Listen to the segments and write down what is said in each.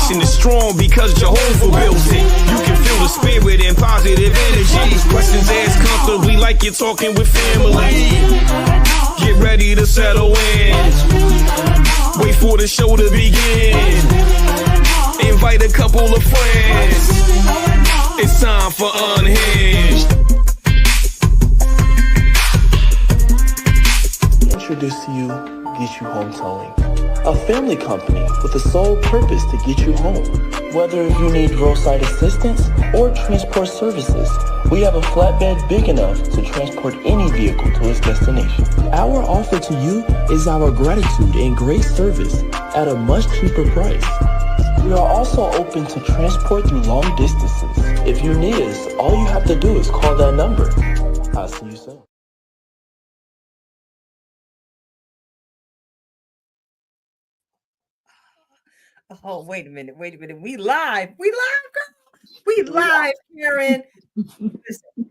foundation is strong because Jehovah built it. You can feel the spirit and positive energy. Questions asked comfortably like you're talking with family. Get ready to settle in. Wait for the show to begin. Invite a couple of friends. It's time for Unhinged. Introduce to you Get You Home Towing, a family company with the sole purpose to get you home. Whether you need roadside assistance or transport services, we have a flatbed big enough to transport any vehicle to its destination. Our offer to you is our gratitude and great service at a much cheaper price. We are also open to transport through long distances. If you need us, all you have to do is call that number. I'll see you soon. Oh, wait a minute. We live, girl. We live, Karen.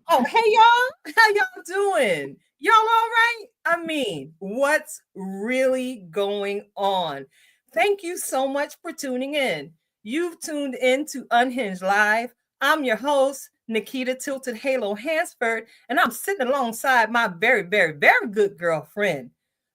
Oh, hey, y'all. How y'all doing? Y'all all right? I mean, what's really going on? Thank you so much for tuning in. You've tuned in to Unhinged Live. I'm your host, Nikita Tilted Halo Hansford, and I'm sitting alongside my very, very, very good girlfriend,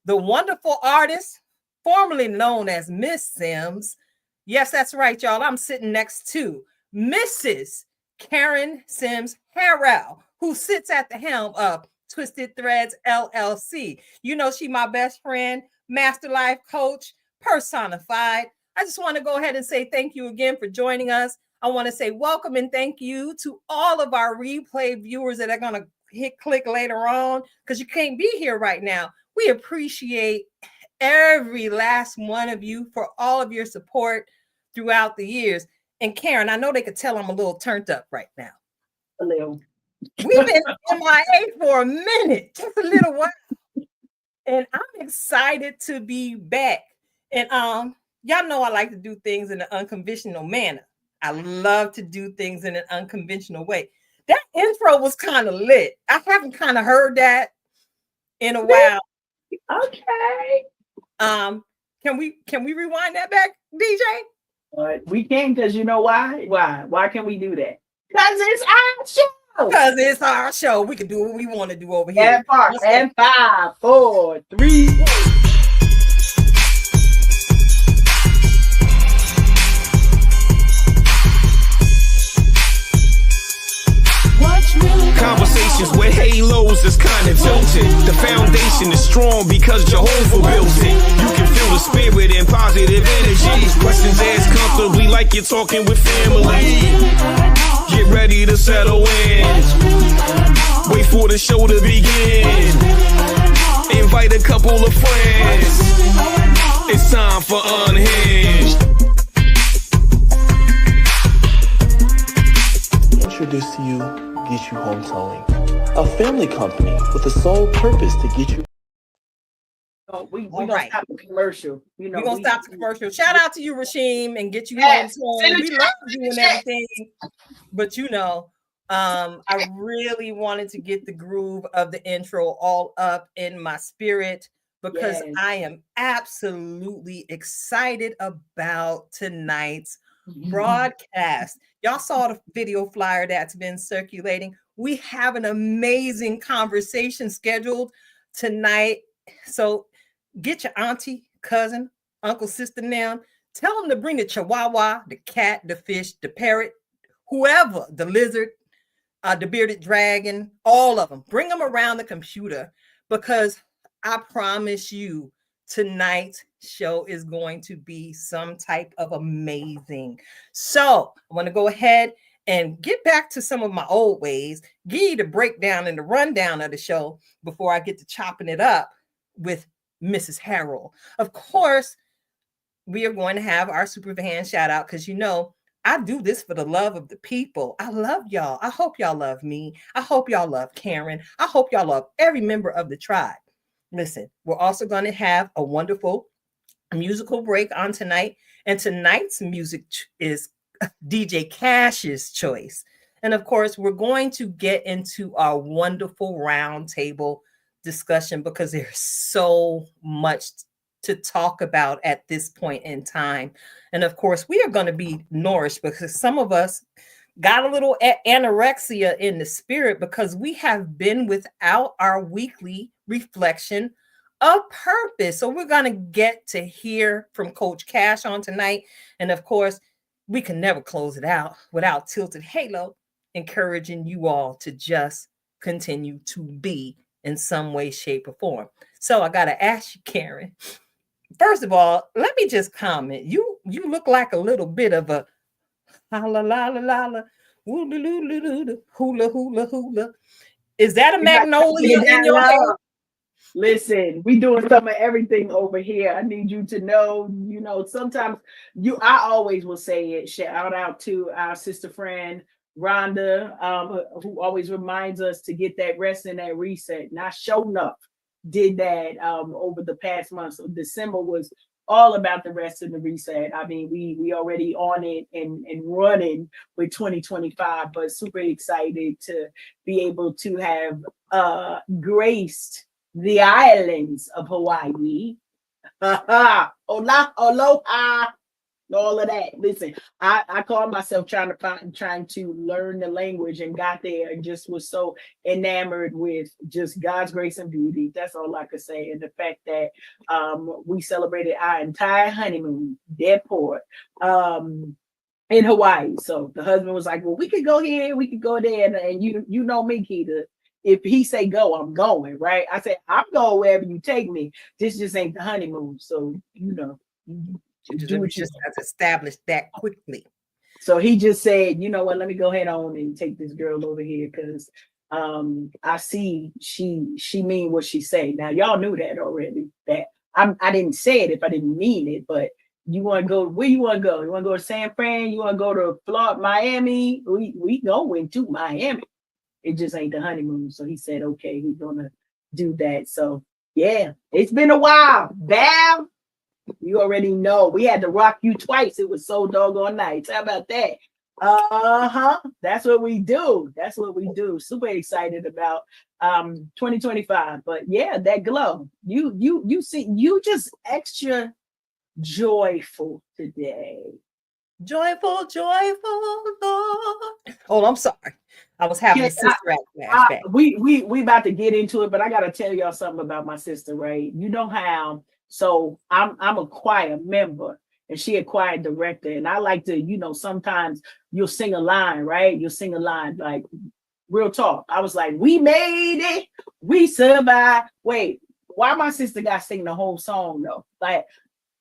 the wonderful artist, formerly known as Miss Sims. Yes, that's right, y'all. I'm sitting next to Mrs. Karen Sims Harrell, who sits at the helm of Twisted Threads LLC. You know, she my best friend, master life coach, personified. I just want to go ahead and say thank you again for joining us. I want to say welcome and thank you to all of our replay viewers that are going to hit click later on because you can't be here right now. We appreciate every last one of you for all of your support throughout the years. And Karen, I know they could tell I'm a little turned up right now. A little. We've been MIA for a minute, just a little while. And I'm excited to be back. And y'all know I like to do things in an unconventional manner. I love to do things in an unconventional way. That intro was kind of lit. I haven't kind of heard that in a while. Okay. Can we rewind that back, DJ? We can, because you know why? Why can we do that? Because it's our show. Because it's our show. We can do what we want to do over here. And 5, 4, 3. Conversations with halos is kind of tilted. The foundation is strong because Jehovah built it. You can feel the spirit and positive energy. Questions asked comfortably like you're talking with family. Get ready to settle in. Wait for the show to begin. Invite a couple of friends. It's time for Unhinged. Introduce to you Get You Home Towing, a family company with the sole purpose to get you. We're going to stop the commercial. We're going to stop the commercial. Shout out to you, Rasheem, and Get You Home Towing. We love you and everything. But you know, I really wanted to get the groove of the intro all up in my spirit because I am absolutely excited about tonight's broadcast. Y'all saw the video flyer that's been circulating. We have an amazing conversation scheduled tonight. So get your auntie, cousin, uncle, sister now. Tell them to bring the chihuahua, the cat, the fish, the parrot, whoever, the lizard, the bearded dragon, all of them. Bring them around the computer because I promise you tonight's show is going to be some type of amazing. So I want to go ahead and get back to some of my old ways, give you the breakdown and the rundown of the show before I get to chopping it up with Mrs. Harrell. Of course, we are going to have our super fan shout out because you know I do this for the love of the people. I love y'all. I hope y'all love me. I hope y'all love Karen. I hope y'all love every member of the tribe. Listen, we're also going to have a wonderful musical break on tonight. And tonight's music is DJ Cash's choice. And of course, we're going to get into our wonderful roundtable discussion because there's so much to talk about at this point in time. And of course, we are going to be nourished because some of us got a little anorexia in the spirit because we have been without our weekly reflection of purpose. So we're going to get to hear from Coach Cash on tonight. And of course, we can never close it out without Tilted Halo encouraging you all to just continue to be in some way, shape, or form. So I got to ask you, Karen, first of all, let me just comment. You look like a little bit of a la la la la la hula hula hula. Is that a magnolia in your hair? Listen, we doing some of everything over here. I need you to know, sometimes I always will say it. Shout out to our sister friend Rhonda, who always reminds us to get that rest and that reset. And I sure enough did that over the past month. So December was all about the rest and the reset. I mean, we already on it and running with 2025, but super excited to be able to have graced the islands of Hawaii. Hola, aloha, all of that. Listen, I called myself trying to learn the language and got there and just was so enamored with just God's grace and beauty. That's all I could say. And the fact that we celebrated our entire honeymoon, dead poor, in Hawaii. So the husband was like, well, we could go here, we could go there. And you know me, Keita. If he say go, I'm going, right? I said, I'm going wherever you take me. This just ain't the honeymoon. So, just have to establish that quickly. So he just said, you know what, let me go ahead on and take this girl over here because I see she mean what she say. Now, y'all knew that already. That I didn't say it if I didn't mean it, but you want to go, where you want to go? You want to go to San Fran? You want to go to Florida, Miami? We going to Miami. It just ain't the honeymoon. So he said, okay, he's gonna do that. So yeah, it's been a while. Bam, you already know. We had to rock you twice. It was so doggone nice. How about that? That's what we do. That's what we do. Super excited about 2025. But yeah, that glow. You see, you just extra joyful today. Joyful, Lord. Oh, I'm sorry. I was having a sister flashback. We about to get into it, but I gotta tell y'all something about my sister, right? You know how, so I'm a choir member and she a choir director, and I like to, sometimes you'll sing a line, right? You'll sing a line like real talk. I was like, we made it, we survived. Wait, why my sister got to sing the whole song though? Like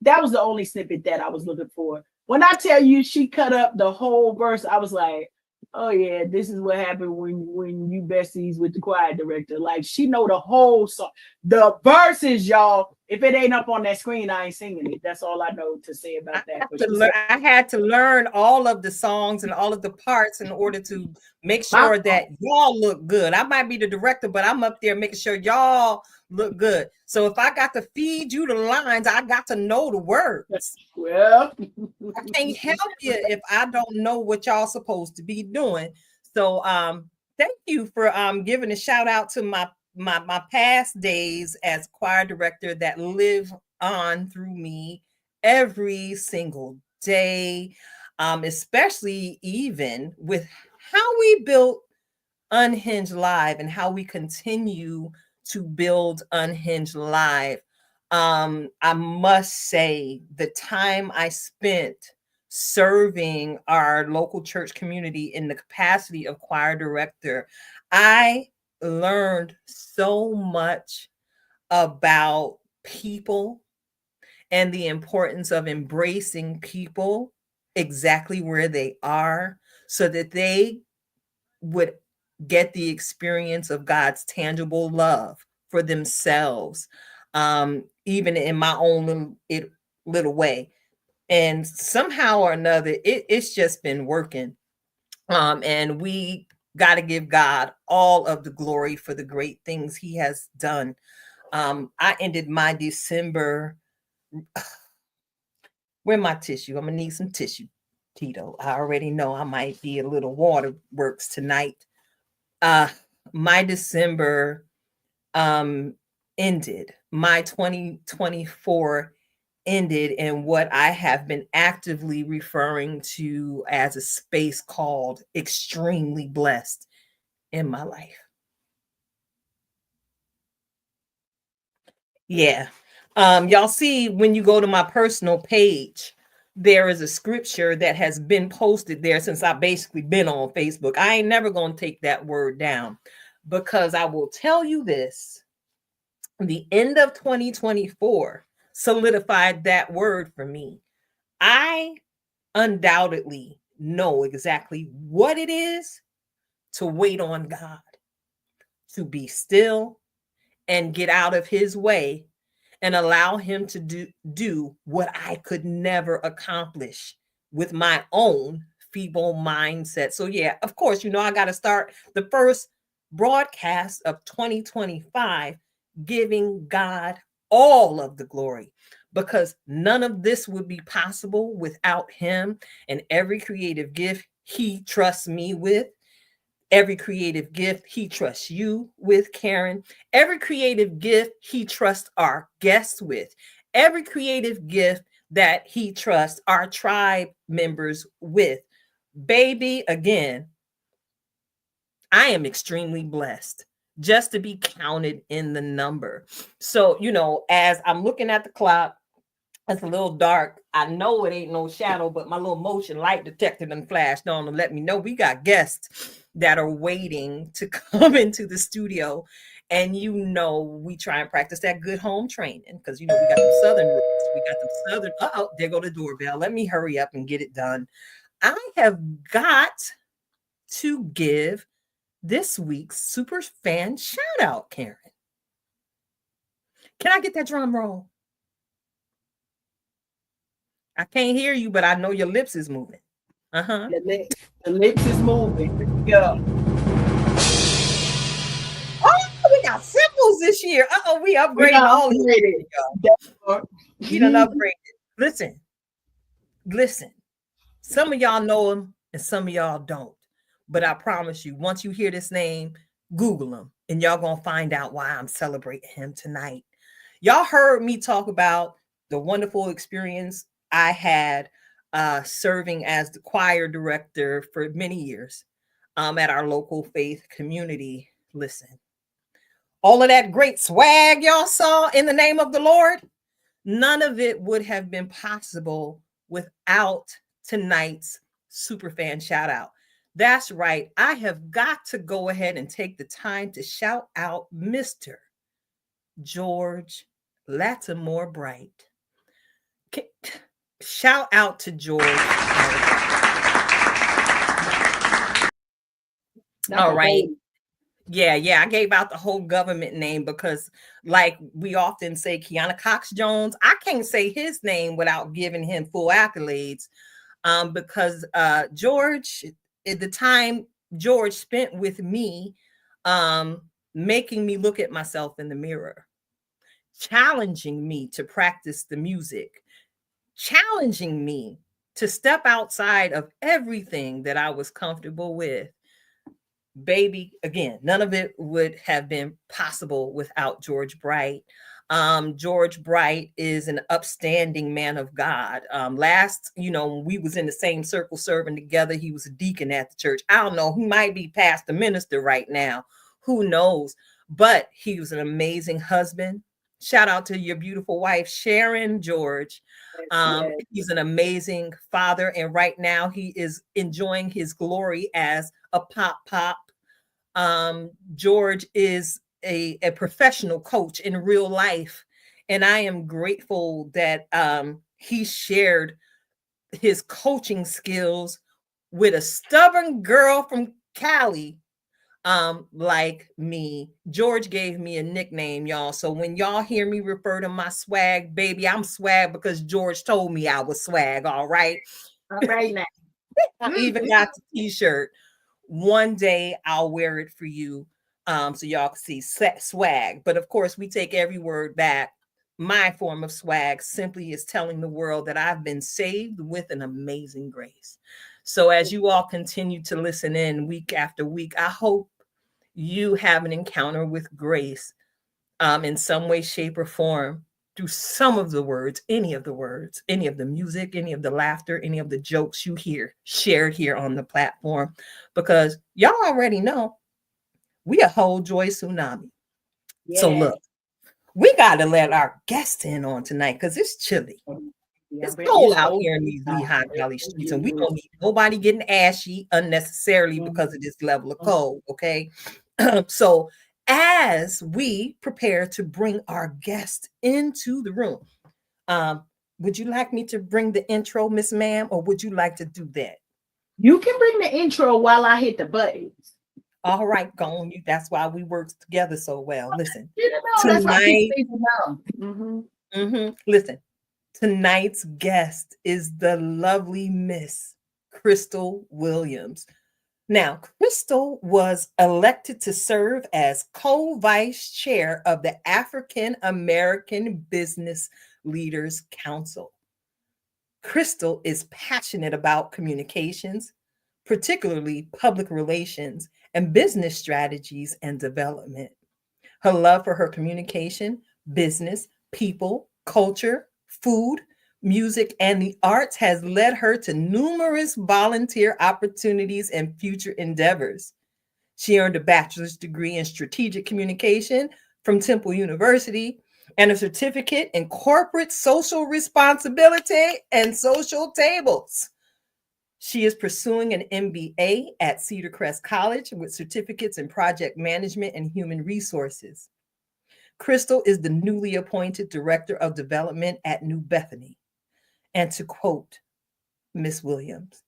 that was the only snippet that I was looking for. When I tell you she cut up the whole verse, I was like, oh yeah, this is what happened when you besties with the choir director. Like she know the whole song, the verses, y'all. If it ain't up on that screen, I ain't singing it. That's all I know to say about that. I had to learn all of the songs and all of the parts in order to make sure that y'all look good. I might be the director, but I'm up there making sure y'all look good. So if I got to feed you the lines, I got to know the words. Well, I can't help you if I don't know what y'all supposed to be doing. So thank you for giving a shout out to my past days as choir director that live on through me every single day, especially even with how we built Unhinged Live and how we continue to build Unhinged Live. I must say the time I spent serving our local church community in the capacity of choir director, I learned so much about people and the importance of embracing people exactly where they are so that they would get the experience of God's tangible love for themselves, even in my own little way. And somehow or another, it's just been working. And we got to give God all of the glory for the great things he has done. I ended my December. Where my tissue? I'm going to need some tissue, Tito. I already know I might be a little waterworks tonight. My December ended my 2024 ended in what I have been actively referring to as a space called extremely blessed in my life. Yeah. Y'all see when you go to my personal page, there is a scripture that has been posted there since I basically been on Facebook. I ain't never going to take that word down because I will tell you this. The end of 2024 solidified that word for me. I undoubtedly know exactly what it is to wait on God, to be still and get out of his way and allow him to do what I could never accomplish with my own feeble mindset. So yeah, of course, I got to start the first broadcast of 2025 giving God all of the glory because none of this would be possible without him and every creative gift he trusts me with. Every creative gift he trusts you with, Karen. Every creative gift he trusts our guests with. Every creative gift that he trusts our tribe members with. Baby, again, I am extremely blessed just to be counted in the number. So, as I'm looking at the clock, it's a little dark. I know it ain't no shadow, but my little motion light detector done flashed on to let me know we got guests that are waiting to come into the studio. And we try and practice that good home training because we got them southern roots. We got them southern. Oh, there go the doorbell. Let me hurry up and get it done. I have got to give this week's super fan shout out, Karen. Can I get that drum roll? I can't hear you, but I know your lips is moving. Uh-huh. The lips is moving. Here we go. Oh, we got symbols this year. We upgraded all of it. We done upgraded. Listen. Some of y'all know him and some of y'all don't. But I promise you, once you hear this name, Google him and y'all gonna find out why I'm celebrating him tonight. Y'all heard me talk about the wonderful experience I had serving as the choir director for many years at our local faith community. Listen, all of that great swag y'all saw in the name of the Lord, none of it would have been possible without tonight's superfan shout out. That's right. I have got to go ahead and take the time to shout out Mr. George Latimore Bright. Shout out to George. All right. Yeah. I gave out the whole government name because, like we often say, Kiana Cox Jones. I can't say his name without giving him full accolades. Because George, at the time George spent with me, making me look at myself in the mirror, challenging me to practice the music, challenging me to step outside of everything that I was comfortable with. Baby, again, none of it would have been possible without George Bright. George Bright is an upstanding man of God. When we was in the same circle serving together, he was a deacon at the church. I don't know, he might be past the minister right now. Who knows? But he was an amazing husband. Shout out to your beautiful wife, Sharon George. Yes. He's an amazing father. And right now he is enjoying his glory as a pop. George is a professional coach in real life. And I am grateful that he shared his coaching skills with a stubborn girl from Cali like me. George gave me a nickname, y'all. So when y'all hear me refer to my swag, baby, I'm swag because George told me I was swag. All right. All right now. I even got the t-shirt. One day I'll wear it for you so y'all can see swag. But of course, we take every word back. My form of swag simply is telling the world that I've been saved with an amazing grace. So as you all continue to listen in week after week, I hope you have an encounter with grace in some way, shape, or form through some of the words, any of the words, any of the music, any of the laughter, any of the jokes you hear shared here on the platform. Because y'all already know we a whole joy tsunami. So Yeah. look, we got to let our guests in on tonight because it's chilly. Yeah, It's but cold it's out so here in these Lehigh Valley streets, and we good. don't need nobody getting ashy unnecessarily because of this level of cold. Okay, so as we prepare to bring our guest into the room, um, would you like me to bring the intro, Miss Ma'am, or would you like to do that? You can bring the intro while I hit the buttons. All right, go on you. That's why we work together so well. Listen, You know, that's why people tonight, need to know. listen, tonight's guest is the lovely Miss Crystal Williams. Now, Crystal was elected to serve as co vice chair of the African American Business Leaders Council. Crystal is passionate about communications, particularly public relations and business strategies and development. Her love for her communication, business, people, culture, food, music, and the arts has led her to numerous volunteer opportunities and future endeavors. She earned a bachelor's degree in strategic communication from Temple University and a certificate in corporate social responsibility and social tables. She is pursuing an MBA at Cedar Crest College with certificates in project management and human resources. Crystal is the newly appointed Director of Development at New Bethany. And to quote Miss Williams,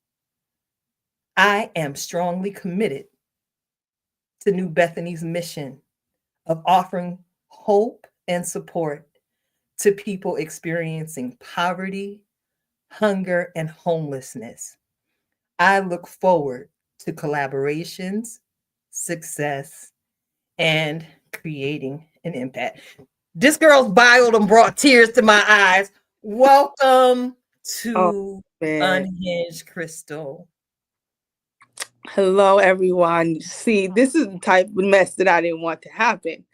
I am strongly committed to New Bethany's mission of offering hope and support to people experiencing poverty, hunger, and homelessness. I look forward to collaborations, success, and creating an impact. This girl's bio done brought tears to my eyes. Welcome Oh to man. Unhinged, Crystal. Hello everyone. See, this is the type of mess that I didn't want to happen.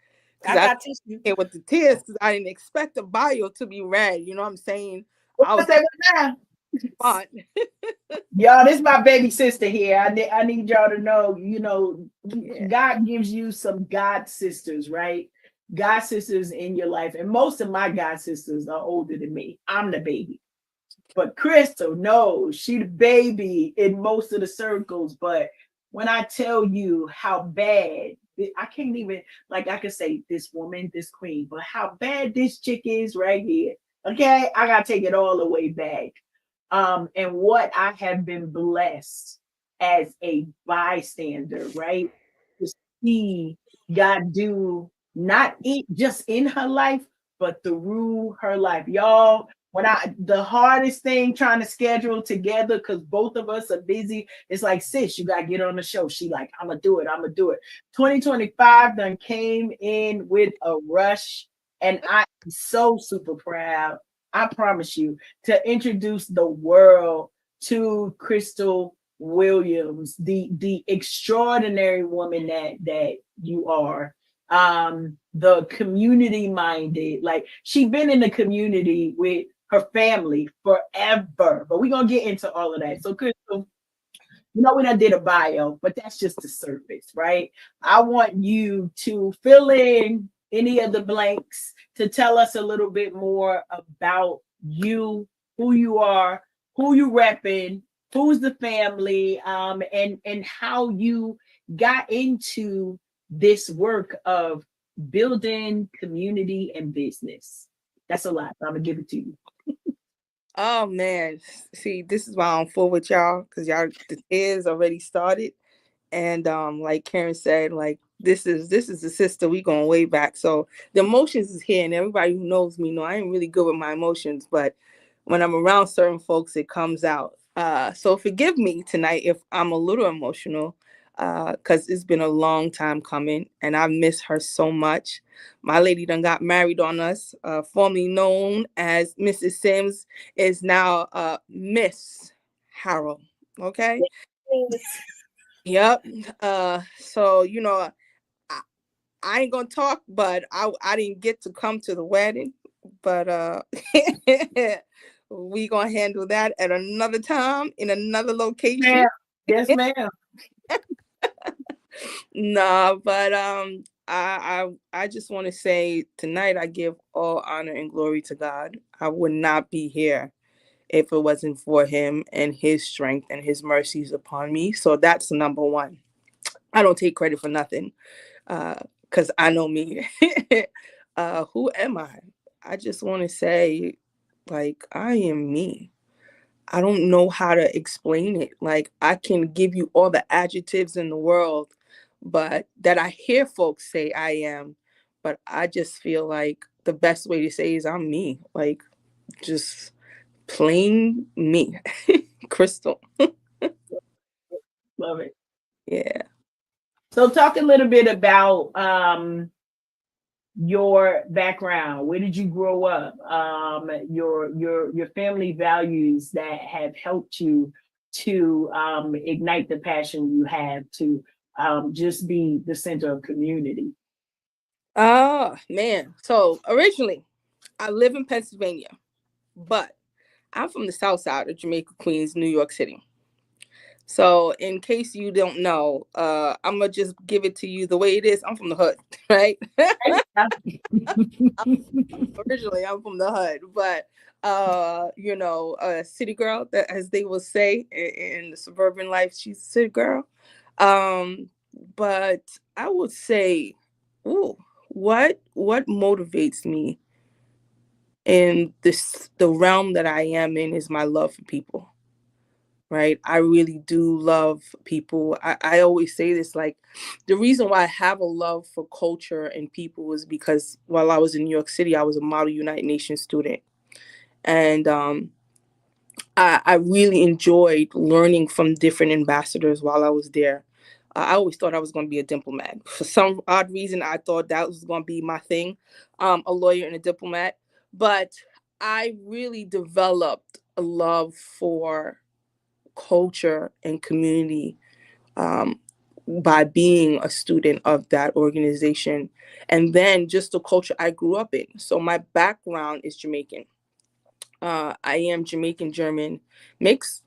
Because I I got tissue. came with the tears because I didn't expect the bio to be read. You know what I'm saying? I was What's that now? fun. Y'all, this is my baby sister here. I need y'all to know, Yeah. God gives you some God sisters, right? God sisters in your life. And most of my God sisters are older than me. I'm the baby. But Crystal, no, she the baby in most of the circles. But when I tell you how bad, I can't even, like, I could say this woman, this queen, but how bad this chick is right here. Okay, I gotta take it all the way back. And what I have been blessed as a bystander, right? To see God do not just in her life, but through her life. Y'all, the hardest thing trying to schedule together because both of us are busy. It's like, sis, you gotta get on the show. She like, I'm gonna do it. 2025 done came in with a rush, and I'm so super proud. I promise you to introduce the world to Crystal Williams, the extraordinary woman that you are. The community minded, like she's been in the community with her family forever. But we're gonna get into all of that. So Crystal, we done did a bio, but that's just the surface, right? I want you to fill in any of the blanks to tell us a little bit more about you, who you are, who you repping, who's the family, and how you got into this work of building community and business. That's a lot. I'm gonna give it to you. Oh man. See, this is why I'm full with y'all, because y'all the tears already started. And like Karen said, like this is the sister, we going way back. So the emotions is here, and everybody who knows me know I ain't really good with my emotions, but when I'm around certain folks it comes out. So forgive me tonight if I'm a little emotional, because it's been a long time coming and I miss her so much. My lady done got married on us, formerly known as Mrs. Sims, is now Miss Harold. Okay. Yes. Yep. So I, I ain't gonna talk, but I didn't get to come to the wedding, but we gonna handle that at another time in another location. Ma'am. Yes, ma'am. Nah, but I just want to say tonight I give all honor and glory to God. I would not be here if it wasn't for him and his strength and his mercies upon me. So that's number one. I don't take credit for nothing, because I know me. Who am I? I just want to say, like, I am me. I don't know how to explain it. Like, I can give you all the adjectives in the world, but that I hear folks say I am, but I just feel like the best way to say is I'm me. Like, just plain me. Crystal. Love it. Yeah. So talk a little bit about your background. Where did you grow up? Your family values that have helped you to ignite the passion you have to just be the center of community. Oh, man. So originally, I live in Pennsylvania, but I'm from the south side of Jamaica, Queens, New York City. So in case you don't know, I'm gonna just give it to you the way it is. I'm from the hood, right? Originally, I'm from the hood, but a city girl, that as they will say in the suburban life, she's a city girl. Um, but I would say, ooh, what motivates me in the realm that I am in is my love for people, right? I really do love people. I always say this, like, the reason why I have a love for culture and people is because while I was in New York City, I was a Model United Nations student. And I really enjoyed learning from different ambassadors while I was there. I always thought I was going to be a diplomat. For some odd reason, I thought that was going to be my thing, a lawyer and a diplomat. But I really developed a love for culture and community, um, by being a student of that organization. And then just the culture I grew up in. So my background is Jamaican. I am Jamaican German mix.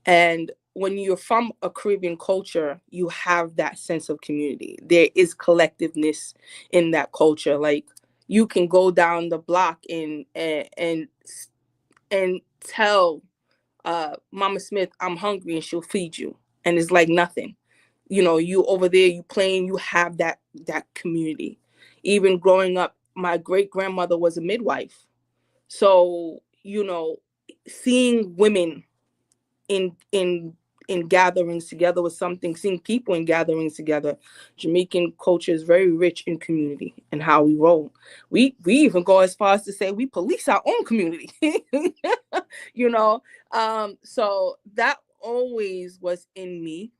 And when you're from a Caribbean culture, you have that sense of community. There is collectiveness in that culture. Like, you can go down the block and tell Mama Smith, I'm hungry, and she'll feed you. And it's like nothing. You over there, you playing, you have that community. Even growing up, my great grandmother was a midwife. So, seeing women in in gatherings together was something. Seeing people in gatherings together, Jamaican culture is very rich in community and how we roll. We even go as far as to say we police our own community. you know so that always was in me,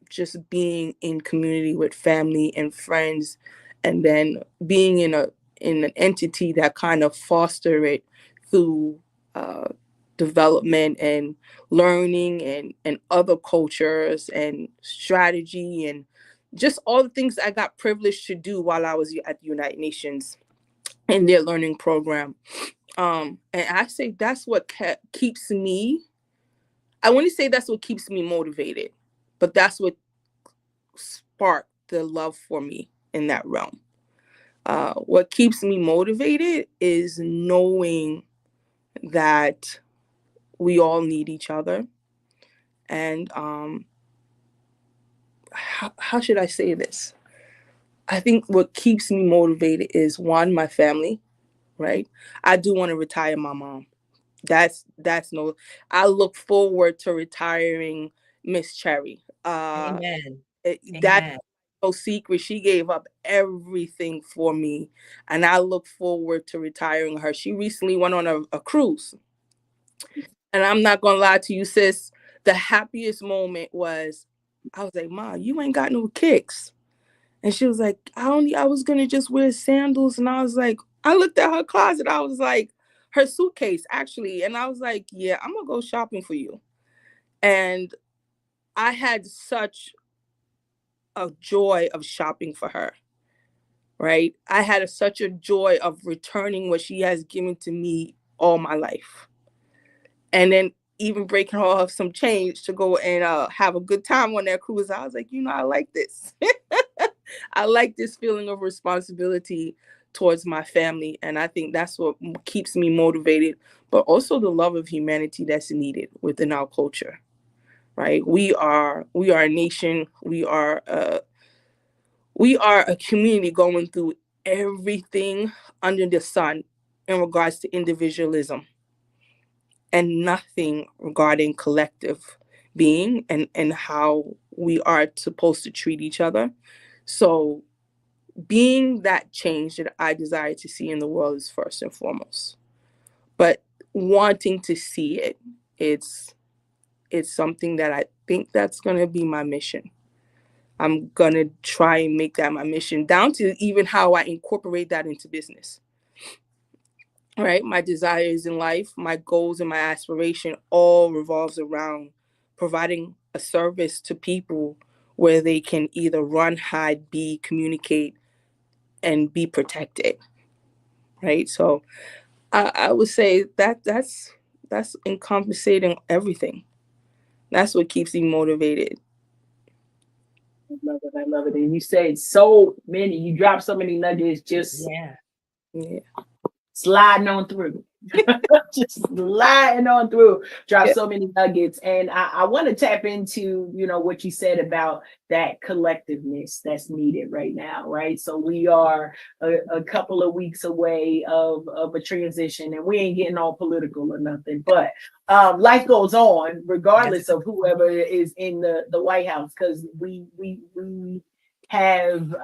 just being in community with family and friends, and then being in an entity that kind of foster it through uh, development and learning and other cultures and strategy and just all the things I got privileged to do while I was at the United Nations in their learning program. And I say that's what keeps me. I want to say that's what keeps me motivated, but that's what sparked the love for me in that realm. What keeps me motivated is knowing that we all need each other. And how should I say this? I think what keeps me motivated is, one, my family, right? I do want to retire my mom. That's no. I look forward to retiring Miss Cherry. Amen. That's Amen. no secret. She gave up everything for me, and I look forward to retiring her. She recently went on a cruise, and I'm not gonna lie to you, sis. The happiest moment was, I was like, "Ma, you ain't got no kicks." And she was like, I was gonna just wear sandals. And I was like, I looked at her closet, I was like, her suitcase actually. And I was like, yeah, I'm gonna go shopping for you. And I had such a joy of shopping for her. right? I had such a joy of returning what she has given to me all my life. And then even breaking her off some change to go and have a good time on that cruise. I was like, I like this. I like this feeling of responsibility towards my family. And I think that's what keeps me motivated, but also the love of humanity that's needed within our culture, right? We are a nation. We are a community going through everything under the sun in regards to individualism, and nothing regarding collective being and how we are supposed to treat each other. So being that change that I desire to see in the world is first and foremost. But wanting to see it, it's something that I think that's going to be my mission. I'm going to try and make that my mission, down to even how I incorporate that into business. Right? My desires in life, my goals and my aspiration all revolves around providing a service to people where they can either run, hide, be, communicate, and be protected. Right? So I would say that's encompassing everything. That's what keeps me motivated. I love it. I love it. And you said so many. You dropped so many nuggets. Just Yeah. sliding on through. Just sliding on through. Drop so many nuggets. And I want to tap into, what you said about that collectiveness that's needed right now, right? So we are a couple of weeks away of a transition, and we ain't getting all political or nothing, but life goes on regardless of whoever is in the White House, because we have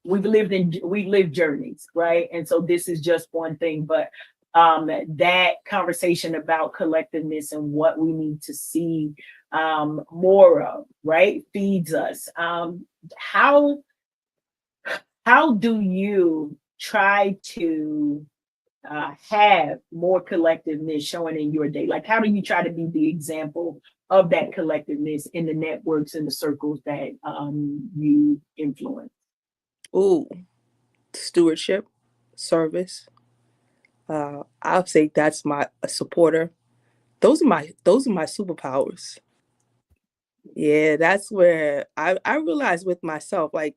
we've lived journeys, right? And so this is just one thing, but that conversation about collectiveness and what we need to see more of, right, feeds us. How do you try to have more collectiveness showing in your day? Like, how do you try to be the example of that collectiveness in the networks and the circles that you influence? Ooh, stewardship, service. I'll say that's a supporter. Those are my superpowers. Yeah, that's where I realized with myself, like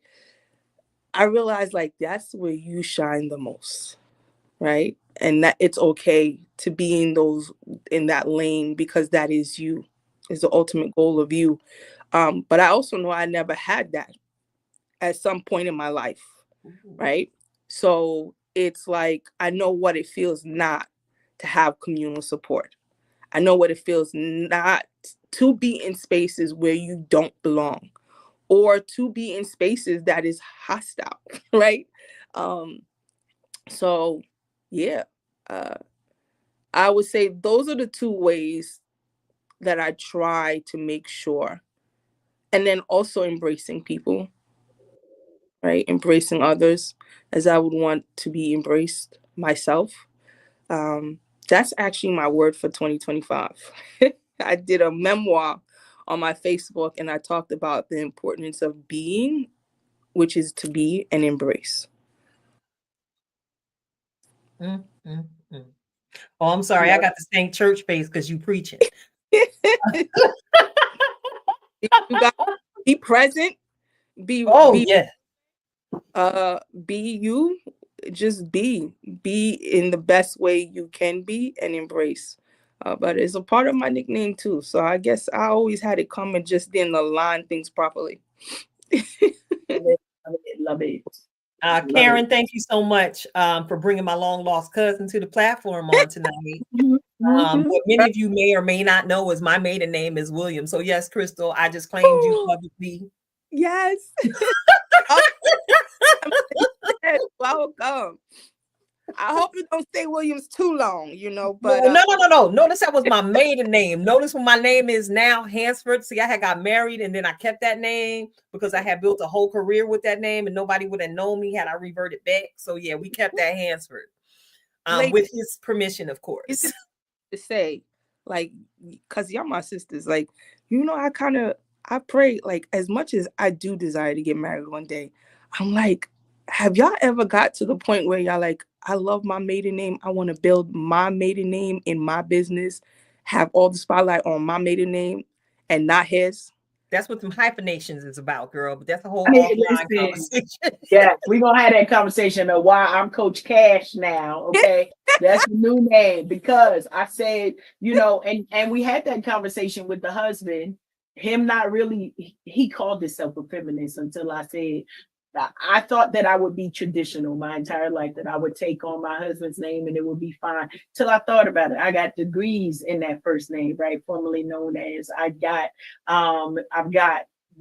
that's where you shine the most, right? And that it's okay to be in that lane, because that is you, is the ultimate goal of you. But I also know I never had that at some point in my life, right? So it's like, I know what it feels not to have communal support. I know what it feels not to be in spaces where you don't belong, or to be in spaces that is hostile, right? So yeah, I would say those are the two ways that I try to make sure. And then also embracing people, right? Embracing others as I would want to be embraced myself. That's actually my word for 2025. I did a memoir on my Facebook, and I talked about the importance of being, which is to be and embrace. Oh, I'm sorry. I got the same church face because you preaching. You got to be present. Be you. Just be in the best way you can be, and embrace. But it's a part of my nickname too. So I guess I always had it come and just didn't align things properly. Love it. Karen, thank you so much for bringing my long lost cousin to the platform on tonight. What many of you may or may not know is my maiden name is William. So yes, Crystal, I just claimed you publicly. Yes. Welcome. I hope you don't stay Williams too long, but no. Notice that was my maiden name. Notice what my name is now, Hansford. See, I had got married and then I kept that name because I had built a whole career with that name and nobody would have known me had I reverted back. So yeah, we kept that Hansford. With his permission, of course. To say, like, because y'all my sisters, like, I pray, like, as much as I do desire to get married one day, I'm like, have y'all ever got to the point where y'all like, I love my maiden name. I want to build my maiden name in my business, have all the spotlight on my maiden name and not his? That's what them hyphenations is about, girl. But that's a whole I mean, offline listen, conversation. yeah, we're gonna have that conversation of why I'm Coach Cash now. Okay. That's the new name because I said, and we had that conversation with the husband, him not really, he called himself a feminist until I said, I thought that I would be traditional my entire life, that I would take on my husband's name and it would be fine. Till I thought about it. I got degrees in that first name, right? Formerly known as I've got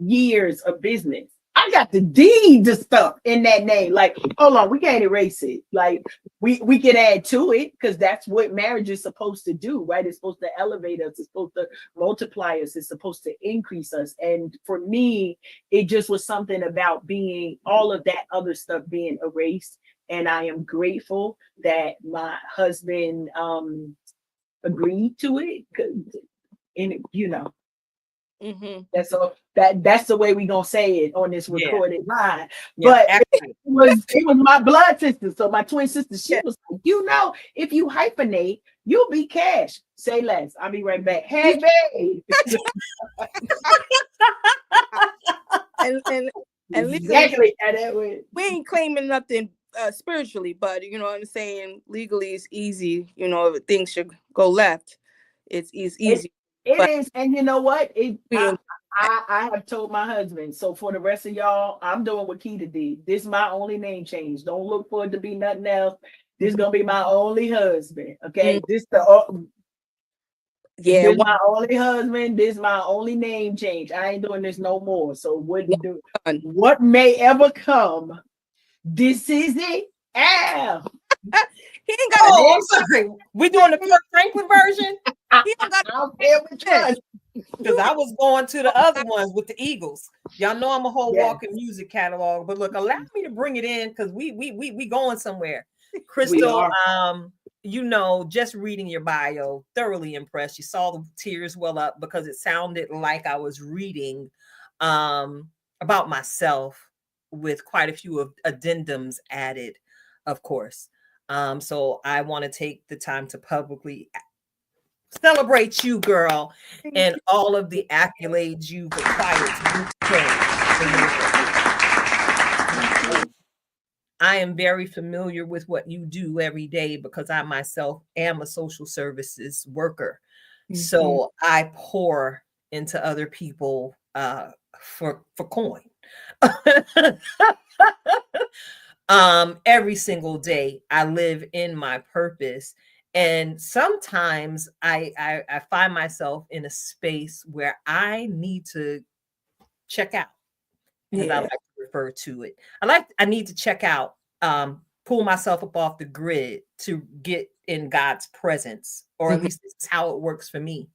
years of business. I got the deed to stuff in that name. Like, hold on, we can't erase it. Like, we can add to it because that's what marriage is supposed to do, right? It's supposed to elevate us. It's supposed to multiply us. It's supposed to increase us. And for me, it just was something about being all of that other stuff being erased. And I am grateful that my husband agreed to it. And Mm-hmm. that's the way we gonna say it on this recorded line. Yeah, But it was my blood sister. So my twin sister, she was like, if you hyphenate, you'll be Cash. Say less. I'll be right back. Hey, babe. and Exactly. legally, we ain't claiming nothing spiritually, but you know what I'm saying? Legally, it's easy. If things should go left, it's easy. It is, and you know what? We I have told my husband. So for the rest of y'all, I'm doing what Keita did. This is my only name change. Don't look for it to be nothing else. This is gonna be my only husband. Okay, this yeah, my only husband. This is my only name change. I ain't doing this no more. So what may ever come, this is it. Ow. he ain't got I'm sorry. We doing the Kirk Franklin version? he don't got I don't care which one. Because I was going to the other ones with the Eagles. Y'all know I'm a whole Yes. walking music catalog, but look, allow me to bring it in because we going somewhere. We Crystal, are. just reading your bio, thoroughly impressed. You saw the tears well up because it sounded like I was reading about myself with quite a few of addendums added, of course. So I want to take the time to publicly celebrate you, girl, and all of the accolades you've acquired to this point. I am very familiar with what you do every day because I myself am a social services worker. So I pour into other people for coin. Every single day I live in my purpose. And sometimes I find myself in a space where I need to check out, as I like to refer to it. I need to check out, pull myself up off the grid to get in God's presence, or at least this is how it works for me,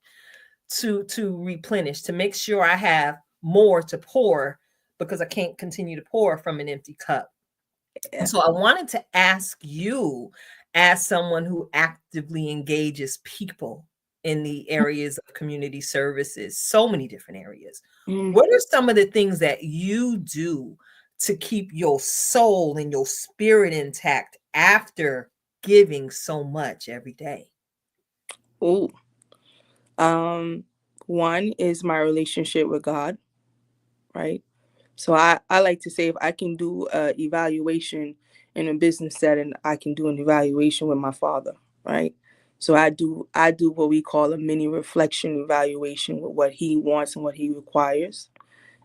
to replenish, to make sure I have more to pour because I can't continue to pour from an empty cup. And so I wanted to ask you, as someone who actively engages people in the areas of community services, so many different areas, what are some of the things that you do to keep your soul and your spirit intact after giving so much every day? Oh, one is my relationship with God, right? So I like to say if I can do a evaluation in a business setting, I can do an evaluation with my Father, right? So I do what we call a mini reflection evaluation with what He wants and what He requires,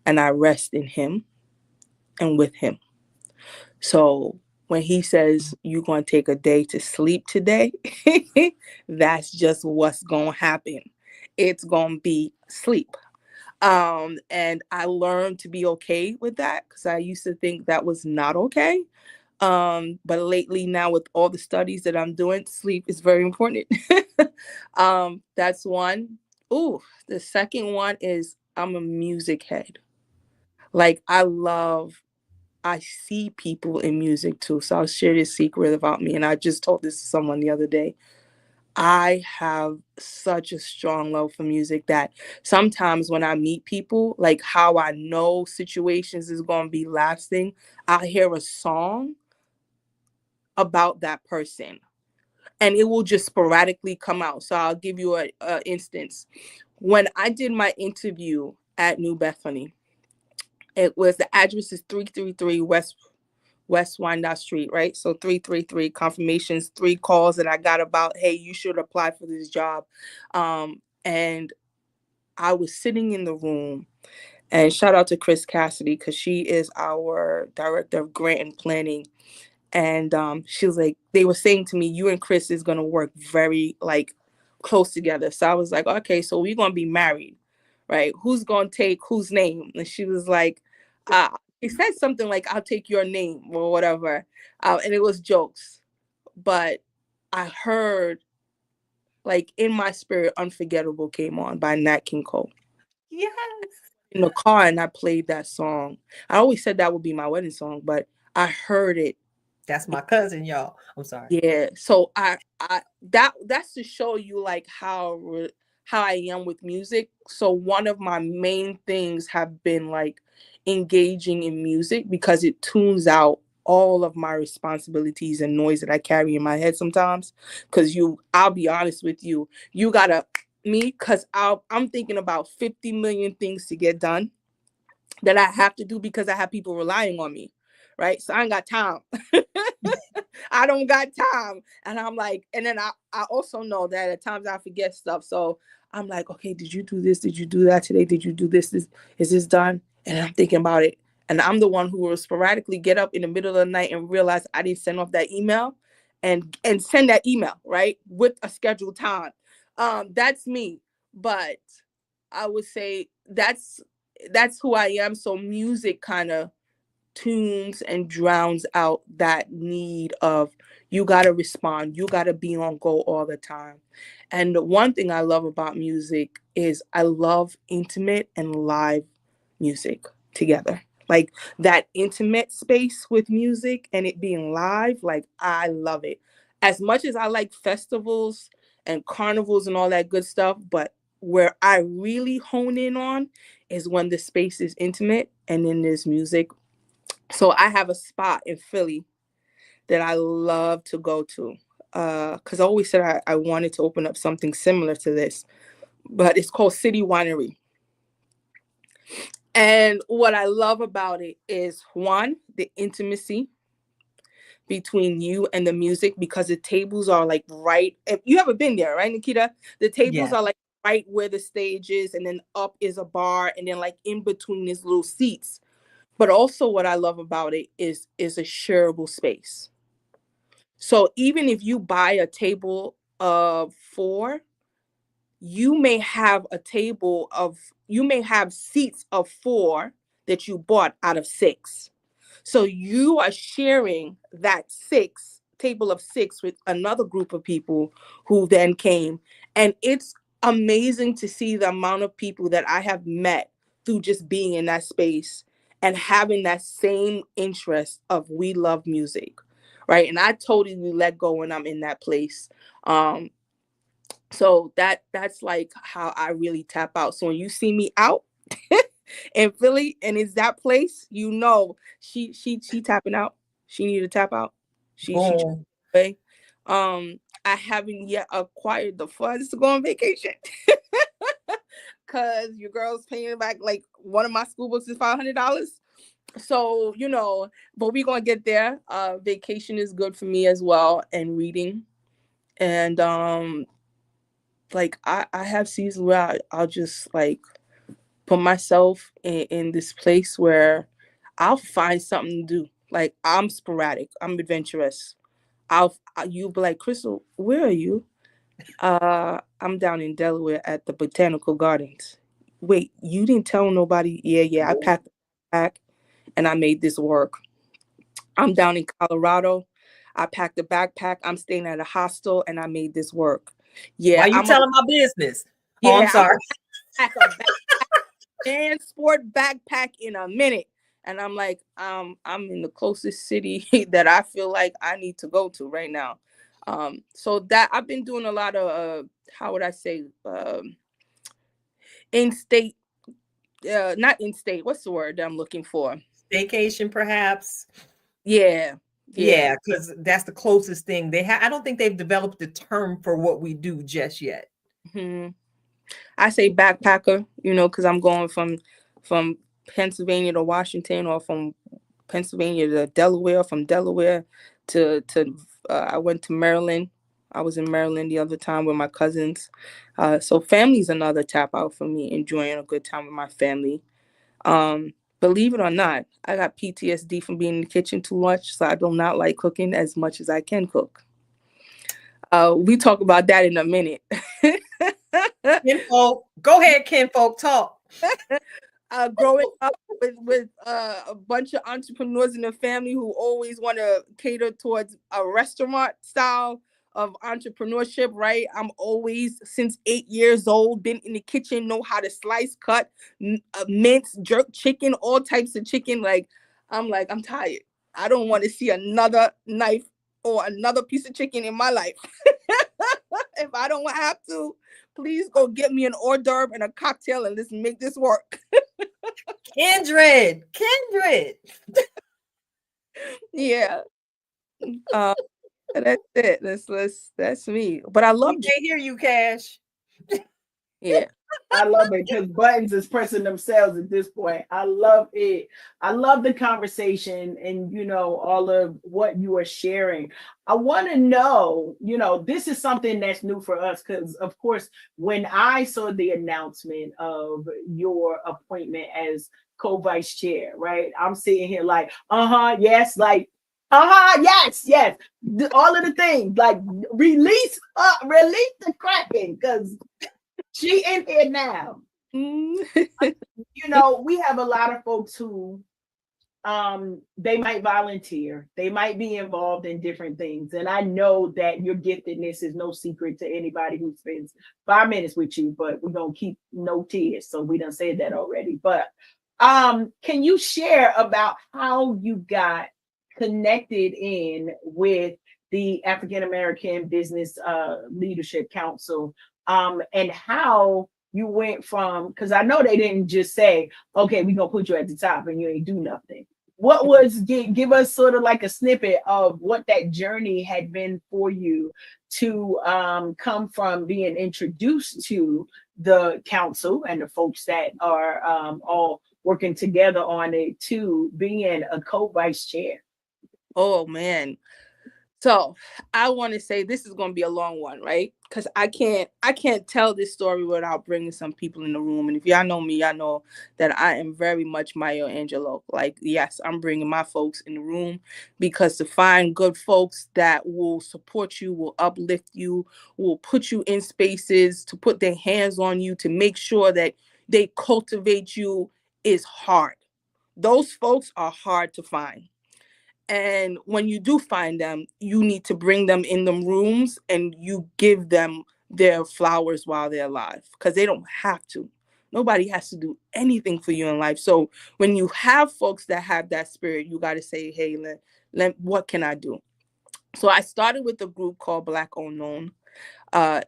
and I rest in Him and with Him. So when He says you're going to take a day to sleep today, that's just what's going to happen. It's going to be sleep. And I learned to be okay with that because I used to think that was not okay. But lately now with all the studies that I'm doing, sleep is very important. That's one. Ooh, the second one is I'm a music head. Like I see people in music too. So I'll share this secret about me. And I just told this to someone the other day. I have such a strong love for music that sometimes when I meet people, like how I know situations is going to be lasting, I hear a song about that person and it will just sporadically come out. So I'll give you a instance. When I did my interview at New Bethany, it was the address is 333 West Wyandotte Street, right? So 333 confirmations, 3 calls that I got about, hey, you should apply for this job. And I was sitting in the room, and shout out to Chris Cassidy because she is our director of grant and planning. And she was like, they were saying to me, you and Chris is gonna work very like close together. So I was like, okay, so we're gonna be married, right? Who's gonna take whose name? And she was like, it said something like, I'll take your name or whatever. And it was jokes. But I heard like in my spirit, Unforgettable came on by Nat King Cole. Yes. In the car, and I played that song. I always said that would be my wedding song, but I heard it. That's my cousin, y'all. I'm sorry. Yeah. So that's to show you like how I am with music. So one of my main things have been like engaging in music because it tunes out all of my responsibilities and noise that I carry in my head sometimes. Because I'll be honest with you, you gotta because I'm thinking about 50 million things to get done that I have to do because I have people relying on me, right? So I ain't got time. I don't got time. And I'm like, and then I also know that at times I forget stuff. So I'm like, okay, did you do this? Did you do that today? Did you do this? Is this done? And I'm thinking about it. And I'm the one who will sporadically get up in the middle of the night and realize I didn't send off that email and send that email, right? With a scheduled time. That's me. But I would say that's who I am. So music kind of tunes and drowns out that need of you got to respond, you got to be on go all the time. And the one thing I love about music is I love intimate and live music together, like that intimate space with music and it being live. Like I love it as much as I like festivals and carnivals and all that good stuff, but where I really hone in on is when the space is intimate and then there's music. So I have a spot in Philly that I love to go to because I always said I wanted to open up something similar to this, but it's called City Winery. And what I love about it is, one, the intimacy between you and the music, because the tables are like right. If you ever been there, right, Nikita? The tables Yeah. are like right where the stage is, and then up is a bar, and then like in between is little seats. But also what I love about it is a shareable space. So even if you buy a table of 4, you may have seats of 4 that you bought out of 6. So you are sharing that table of 6 with another group of people who then came. And it's amazing to see the amount of people that I have met through just being in that space and having that same interest of we love music, right? And I totally let go when I'm in that place. So that's like how I really tap out. So when you see me out in Philly and it's that place, you know she tapping out. She need to tap out. She Boom. away. I haven't yet acquired the funds to go on vacation. Cause your girl's paying back like one of my school books is $500. So, but we're gonna get there. Vacation is good for me as well, and reading. And like I have seasons where I'll just like put myself in this place where I'll find something to do. Like I'm sporadic, I'm adventurous. You'll be like, Crystal, where are you? I'm down in Delaware at the Botanical Gardens. Wait, you didn't tell nobody? Yeah. I packed a back and I made this work. I'm down in Colorado. I packed a backpack. I'm staying at a hostel and I made this work. Yeah, Why you telling my business? Oh, I'm sorry. I'm gonna pack a transport backpack in a minute. And I'm like, I'm in the closest city that I feel like I need to go to right now. So that I've been doing a lot of how would I say, in state, not in state, what's the word that I'm looking for? Staycation, perhaps. Yeah. Yeah, because that's the closest thing they have. I don't think they've developed the term for what we do just yet. I say backpacker, because I'm going from Pennsylvania to Washington, or from Pennsylvania to Delaware, from Delaware to I went to Maryland. I was in Maryland the other time with my cousins. So family's another tap out for me, enjoying a good time with my family. Believe it or not, I got PTSD from being in the kitchen too much, so I do not like cooking as much as I can cook. We talk about that in a minute. Kinfolk, go ahead, Kinfolk, talk. Growing up with a bunch of entrepreneurs in the family who always want to cater towards a restaurant style of entrepreneurship, right? I'm always, since 8 years old, been in the kitchen, know how to slice, cut, mince, jerk chicken, all types of chicken. I'm tired. I don't want to see another knife or another piece of chicken in my life. If I don't have to, please go get me an hors d'oeuvre and a cocktail and let's make this work. Kindred. Yeah. That's it. That's me. But I love. We can't hear you, Cash. Yeah. I love it because buttons is pressing themselves at this point. I love it. I love the conversation and all of what you are sharing. I want to know, this is something that's new for us because of course, when I saw the announcement of your appointment as co-vice chair, right? I'm sitting here like, yes, like yes. All of the things like release the Kraken because she in here now. We have a lot of folks who they might volunteer, they might be involved in different things. And I know that your giftedness is no secret to anybody who spends 5 minutes with you, but we're gonna keep no tears. So we done said that already. But can you share about how you got connected in with the African American Business Leadership Council, and how you went from, because I know they didn't just say, okay, we're gonna put you at the top and you ain't do nothing. What was, give us sort of like a snippet of what that journey had been for you to come from being introduced to the council and the folks that are all working together on it to being a co-vice chair. Oh man. So I want to say this is going to be a long one, right? Because I can't tell this story without bringing some people in the room. And if y'all know me, y'all know that I am very much Maya Angelou. Like, yes, I'm bringing my folks in the room because to find good folks that will support you, will uplift you, will put you in spaces, to put their hands on you, to make sure that they cultivate you is hard. Those folks are hard to find. And when you do find them, you need to bring them in them rooms and you give them their flowers while they're alive, because they don't have to. Nobody has to do anything for you in life. So when you have folks that have that spirit, you got to say, hey, what can I do? So I started with a group called Black Unknown.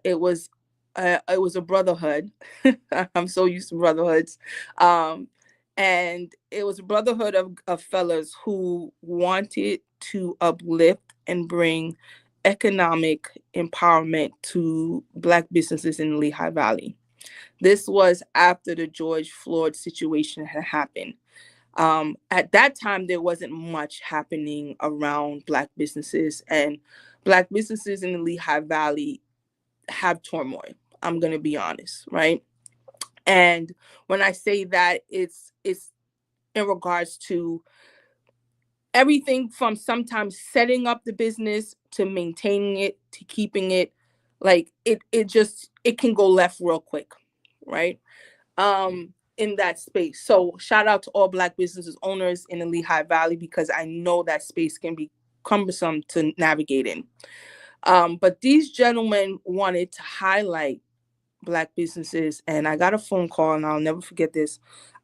It was a brotherhood. I'm so used to brotherhoods. And it was a brotherhood of fellas who wanted to uplift and bring economic empowerment to Black businesses in the Lehigh Valley. This was after the George Floyd situation had happened. At that time, there wasn't much happening around Black businesses, and Black businesses in the Lehigh Valley have turmoil. I'm going to be honest, right? And when I say that, it's in regards to everything from sometimes setting up the business to maintaining it to keeping it. Like it can go left real quick, right? In that space. So shout out to all Black businesses owners in the Lehigh Valley, because I know that space can be cumbersome to navigate in. But these gentlemen wanted to highlight Black businesses, and I got a phone call, and I'll never forget this.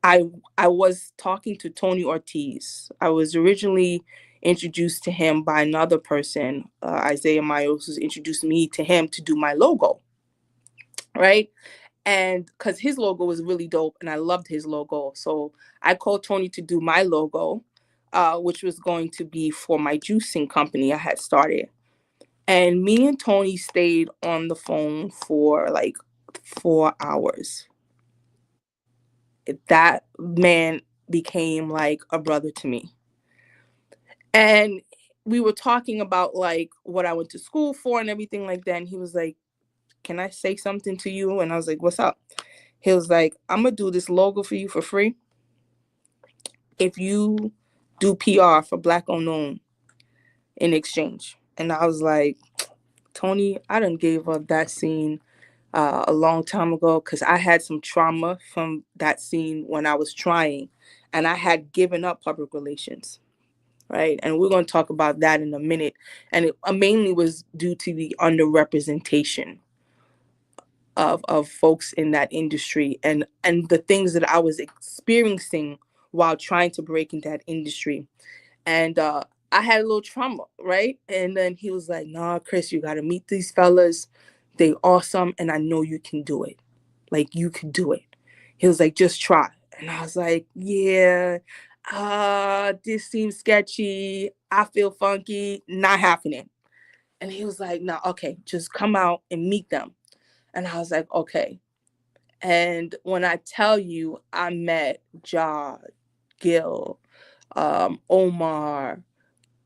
I was talking to Tony Ortiz. I was originally introduced to him by another person. Isaiah Myos introduced me to him to do my logo, right? And because his logo was really dope and I loved his logo. So I called Tony to do my logo, which was going to be for my juicing company I had started. And me and Tony stayed on the phone for like 4 hours. That man became like a brother to me. And we were talking about like what I went to school for and everything like that. And he was like, can I say something to you? And I was like, what's up? He was like, I'm going to do this logo for you for free if you do PR for Black Unknown in exchange. And I was like, Tony, I done gave up that scene a long time ago because I had some trauma from that scene when I was trying, and I had given up public relations, right? And we're going to talk about that in a minute. And it mainly was due to the underrepresentation of folks in that industry and the things that I was experiencing while trying to break into that industry. And I had a little trauma, right? And then he was like, nah, Chris, you got to meet these fellas. They awesome. And I know you can do it. Like, you could do it. He was like, just try. And I was like, yeah, this seems sketchy. I feel funky. Not happening. And he was like, no, okay, just come out and meet them. And I was like, okay. And when I tell you, I met Ja, Gil, Omar,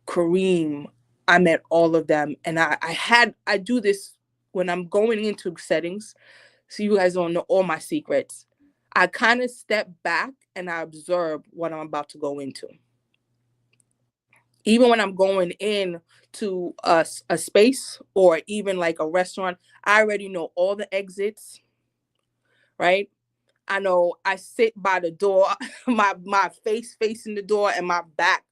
Kareem, I met all of them. And I do this when I'm going into settings, so you guys don't know all my secrets. I kind of step back and I observe what I'm about to go into. Even when I'm going in to a space or even like a restaurant, I already know all the exits, right? I know I sit by the door, my face facing the door and my back.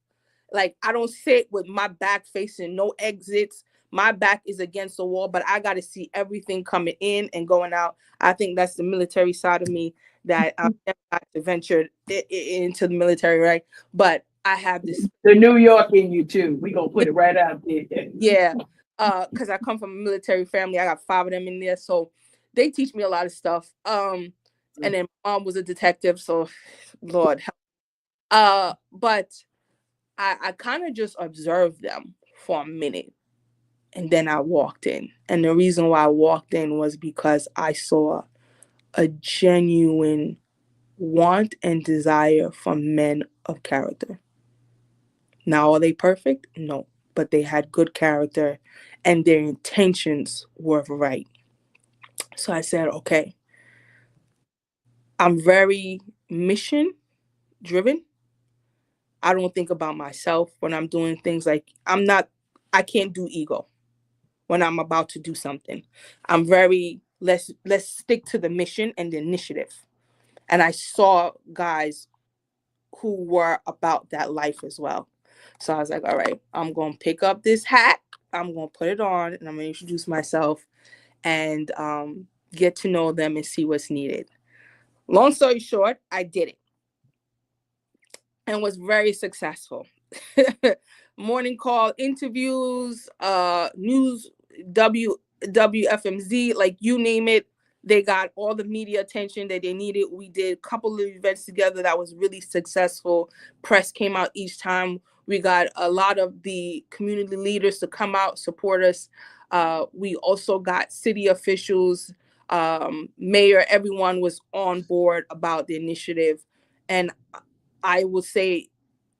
Like, I don't sit with my back facing no exits. My back is against the wall, but I got to see everything coming in and going out. I think that's the military side of me that I've never got to venture into the military, right? But I have this. The New York in you too. We gonna put it right out there. Yeah, because I come from a military family. I got 5 of them in there, so they teach me a lot of stuff. And then my mom was a detective, so Lord help. But I kind of just observed them for a minute, and then I walked in. And the reason why I walked in was because I saw a genuine want and desire from men of character. Now, are they perfect? No, but they had good character and their intentions were right. So I said, okay, I'm very mission driven. I don't think about myself when I'm doing things. Like, I can't do ego when I'm about to do something. I'm very, let's stick to the mission and the initiative. And I saw guys who were about that life as well. So I was like, all right, I'm going to pick up this hat. I'm going to put it on and I'm going to introduce myself and get to know them and see what's needed. Long story short, I did it and was very successful. Morning call interviews, news, WFMZ, like you name it. They got all the media attention that they needed. We did a couple of events together that was really successful. Press came out each time. We got a lot of the community leaders to come out, support us. We also got city officials, mayor, everyone was on board about the initiative. And I will say,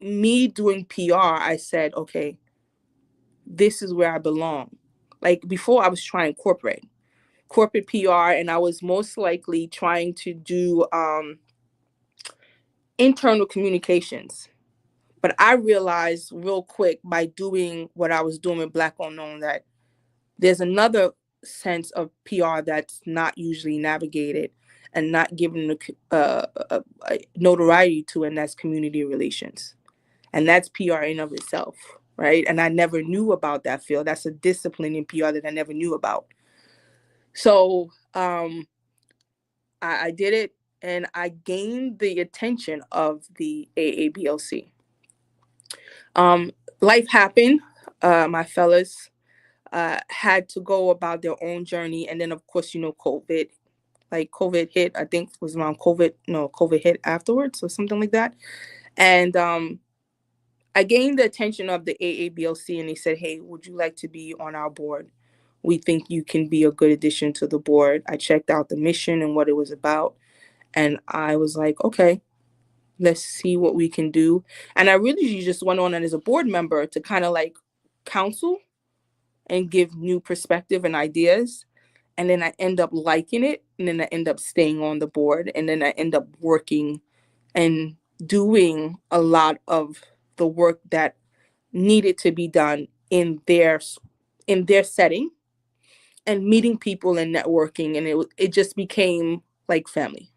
me doing PR, I said, okay, this is where I belong. Like, before, I was trying corporate PR, and I was most likely trying to do internal communications. But I realized real quick by doing what I was doing with Black Unknown that there's another sense of PR that's not usually navigated and not given a notoriety to, and that's community relations. And that's PR in of itself, right? And I never knew about that field. That's a discipline in PR that I never knew about. So I did it, and I gained the attention of the AABLC. life happened. My fellas had to go about their own journey. And then, of course, COVID, like COVID hit, I think it was around COVID. No, COVID hit afterwards or something like that. And I gained the attention of the AABLC, and they said, hey, would you like to be on our board? We think you can be a good addition to the board. I checked out the mission and what it was about. And I was like, okay, let's see what we can do. And I really just went on as a board member to kind of like counsel and give new perspective and ideas. And then I end up liking it. And then I end up staying on the board. And then I end up working and doing a lot of the work that needed to be done in their setting, and meeting people and networking. And it just became like family,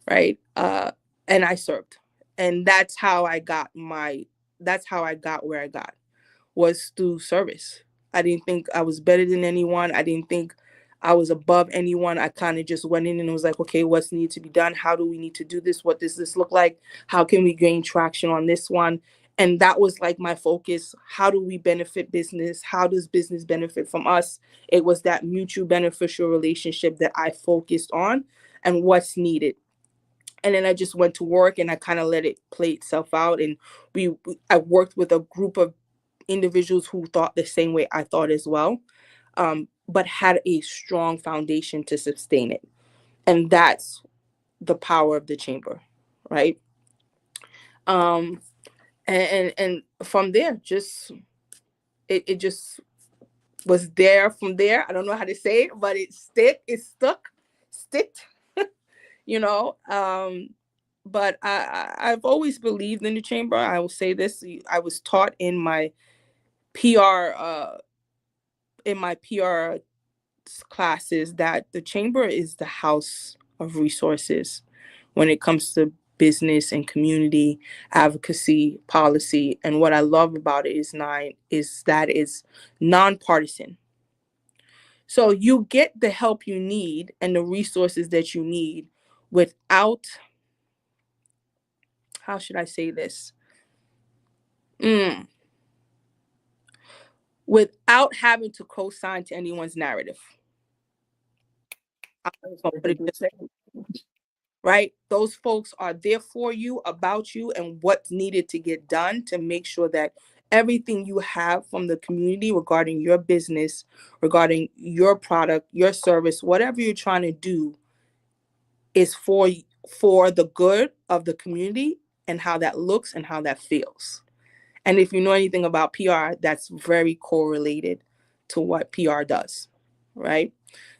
right? And I served. And that's how I got where I got, was through service. I didn't think I was better than anyone. I didn't think I was above anyone. I kind of just went in and was like, okay, what's needed to be done? How do we need to do this? What does this look like? How can we gain traction on this one? And that was like my focus. How do we benefit business? How does business benefit from us? It was that mutual beneficial relationship that I focused on and what's needed. And then I just went to work and I kind of let it play itself out. And I worked with a group of individuals who thought the same way I thought as well, but had a strong foundation to sustain it. And that's the power of the chamber, right? And from there, just it just was there from there. I don't know how to say it, but it stuck, sticked, you know. But I've always believed in the chamber. I will say this: I was taught in my PR classes that the chamber is the house of resources when it comes to business and community advocacy policy. And what I love about it is that it's nonpartisan. So you get the help you need and the resources that you need without, how should I say this? Without having to co-sign to anyone's narrative. Right? Those folks are there for you, about you, and what's needed to get done to make sure that everything you have from the community regarding your business, regarding your product, your service, whatever you're trying to do, is for the good of the community and how that looks and how that feels. And if you know anything about PR, that's very correlated to what PR does, right?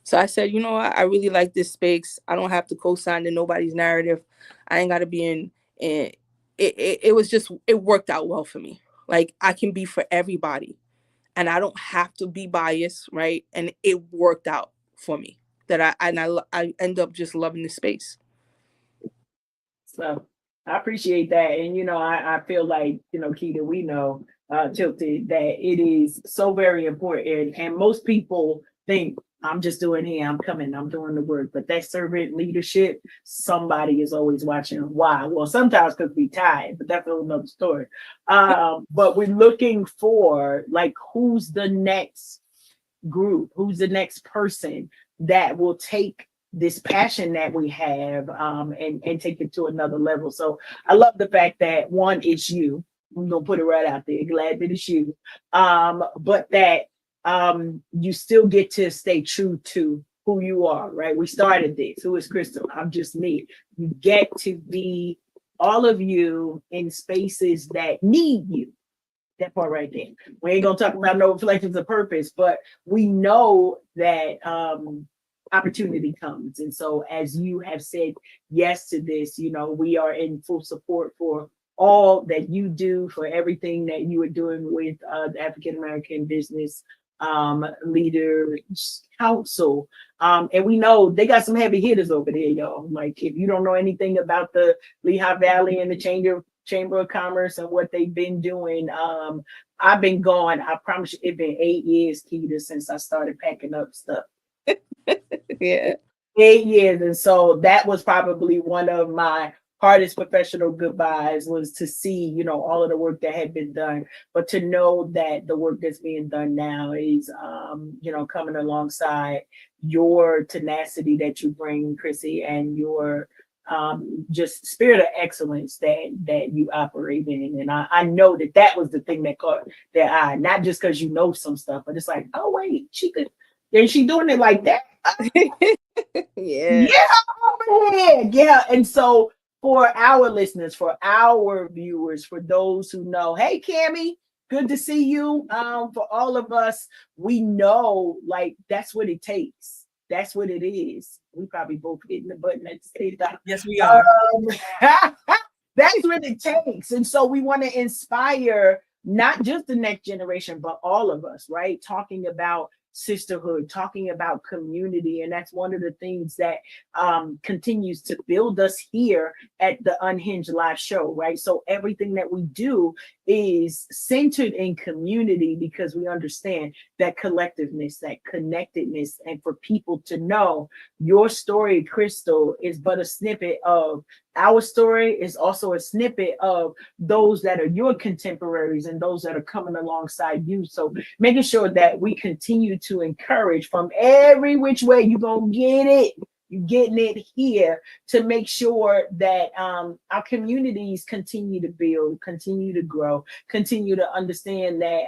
So I said, you know what? I really like this space. I don't have to co-sign to nobody's narrative. I ain't got to be in it was just, it worked out well for me. Like, I can be for everybody and I don't have to be biased, right? And it worked out for me that I end up just loving the space. So I appreciate that. And, I feel like, Keita, we know, Tilted, that it is so very important. And most people think, I'm just doing here, I'm coming, I'm doing the work. But that servant leadership, somebody is always watching. Why? Well, sometimes because we tired, but that's another story. But we're looking for, like, who's the next group, who's the next person that will take this passion that we have and take it to another level. So I love the fact that, one, it's you. I'm gonna put it right out there. Glad that it's you. But that you still get to stay true to who you are, right? We started this. Who is Crystal? I'm just me. You get to be all of you in spaces that need you. That part right there. We ain't gonna talk about no reflections of purpose, but we know that opportunity comes. And so, as you have said yes to this, we are in full support for all that you do, for everything that you are doing with the African American Business Leaders Council. And we know they got some heavy hitters over there, y'all. Like, if you don't know anything about the Lehigh Valley and the Chamber of Commerce and what they've been doing, I've been gone. I promise you, it's been 8 years, Keita, since I started packing up stuff. Yeah. 8 years. And so that was probably one of my hardest professional goodbyes was to see, you know, all of the work that had been done, but to know that the work that's being done now is, you know, coming alongside your tenacity that you bring, Chrissy, and your just spirit of excellence that you operate in. And I know that was the thing that caught their eye, not just because you know some stuff, but it's like, oh wait, she could, and she doing it like that. Yeah. Yeah. And so for our listeners, for our viewers, for those who know, hey Cammie, good to see you. For all of us, we know like that's what it takes. That's what it is. We probably both hitting the button at the same time. Yes, we are. That's what it takes. And so we want to inspire not just the next generation, but all of us, right? Talking about sisterhood, talking about community. And that's one of the things that continues to build us here at the Unhinged live show, right? So everything that we do is centered in community because we understand that collectiveness, that connectedness, and for people to know your story, Crystal, is but a snippet of our story, is also a snippet of those that are your contemporaries and those that are coming alongside you. So making sure that we continue to encourage from every which way you're gonna get it. You're getting it here to make sure that our communities continue to build, continue to grow, continue to understand that,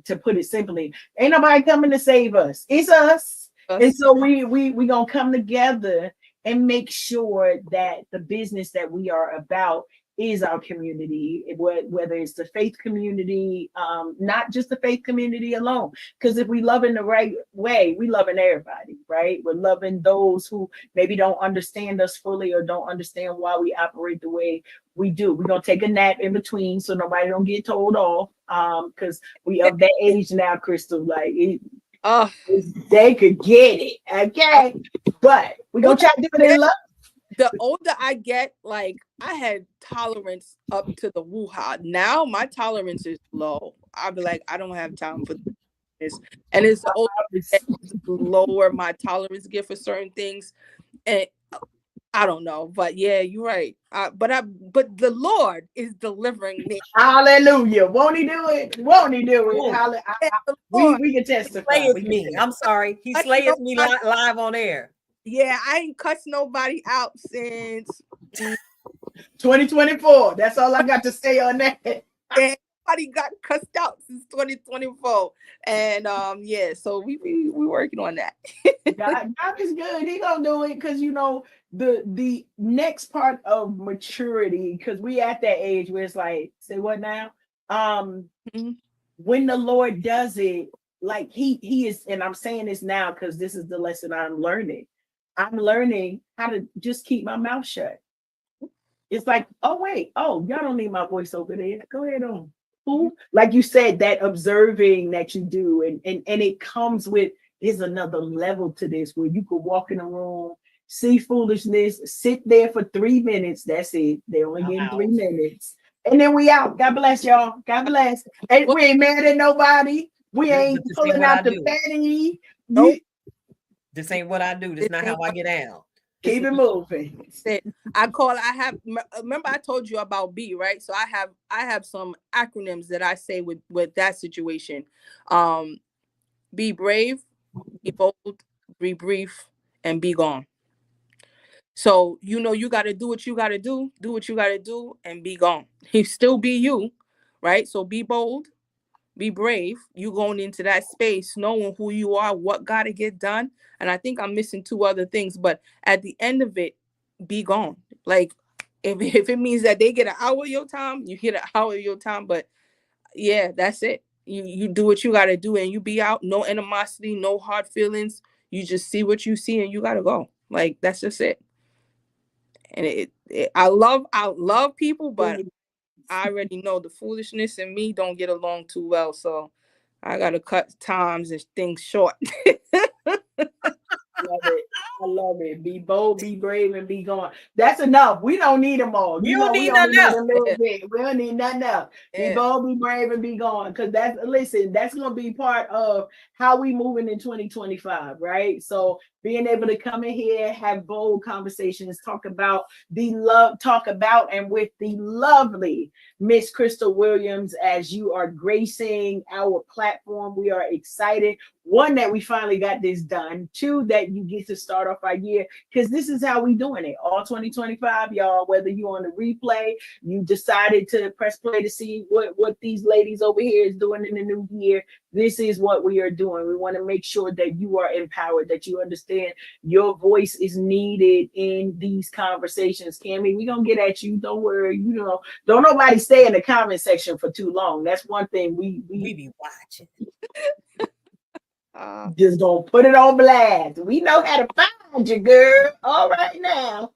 to put it simply, ain't nobody coming to save us. It's us. And so we gonna come together and make sure that the business that we are about is our community, whether it's the faith community, not just the faith community alone. Because if we love in the right way, we loving everybody, right? We're loving those who maybe don't understand us fully or don't understand why we operate the way we do. We're gonna take a nap in between so nobody don't get told off. Because we of that age now, Crystal, like they could get it, okay? But we're gonna try to do it in love. The older I get, like I had tolerance up to the woo-ha. Now my tolerance is low. I'll be like, I don't have time for this. And it's the older lower my tolerance get for certain things. And I don't know, but yeah, you're right. But the Lord is delivering me. Hallelujah! Won't He do it? Won't He do it? Hallelujah! We can testify. He slayeth me. I'm sorry. He slayeth me live on air. Yeah, I ain't cussed nobody out since 2024. That's all I got to say on that. Nobody got cussed out since 2024, and yeah, so we working on that. God is good. He gonna do it because you know the next part of maturity, because we at that age where it's like, say what now? When the Lord does it, like he is, and I'm saying this now because this is the lesson I'm learning. I'm learning how to just keep my mouth shut. It's like, oh wait, y'all don't need my voice over there. Go ahead on. Like you said, that observing that you do, and it comes with, there's another level to this where you could walk in a room, see foolishness, sit there for 3 minutes. That's it. They only getting 3 minutes. And then we out. God bless y'all. God bless. And we ain't mad at nobody. We ain't pulling out the fatty. Nope. This ain't what I do. This is not how I get out. Keep it moving. Remember I told you about B, right? So I have some acronyms that I say with that situation. Be brave, be bold, be brief, and be gone. So you know you got to do what you got to do what you got to do, and be gone. He still be you, right? So be bold, be brave. You going into that space knowing who you are, what got to get done. And I think I'm missing 2 other things, but at the end of it, be gone. Like if it means that they get an hour of your time, you get an hour of your time. But yeah, that's it. You do what you got to do, and you be out. No animosity, no hard feelings. You just see what you see, and you got to go. Like that's just it. And I love people, but I already know the foolishness in me don't get along too well, so I gotta cut times and things short. I love it. Be bold, be brave, and be gone. That's enough. We don't need them all. We don't need nothing else. A little bit. We don't need nothing else. Yeah. Be bold, be brave, and be gone. Because that's gonna be part of how we moving in 2025, right? So being able to come in here, have bold conversations, talk about and with the lovely Miss Crystal Williams as you are gracing our platform. We are excited. One, that we finally got this done. Two, that you get to start off our year, because this is how we doing it. All 2025, y'all, whether you on the replay, you decided to press play to see what these ladies over here is doing in the new year. This is what we are doing. We want to make sure that you are empowered, that you understand your voice is needed in these conversations. Cammie, we're going to get at you. Don't worry. You know, don't nobody stay in the comment section for too long. That's one thing we be watching. Just gonna put it on blast. We know how to find you, girl. All right now.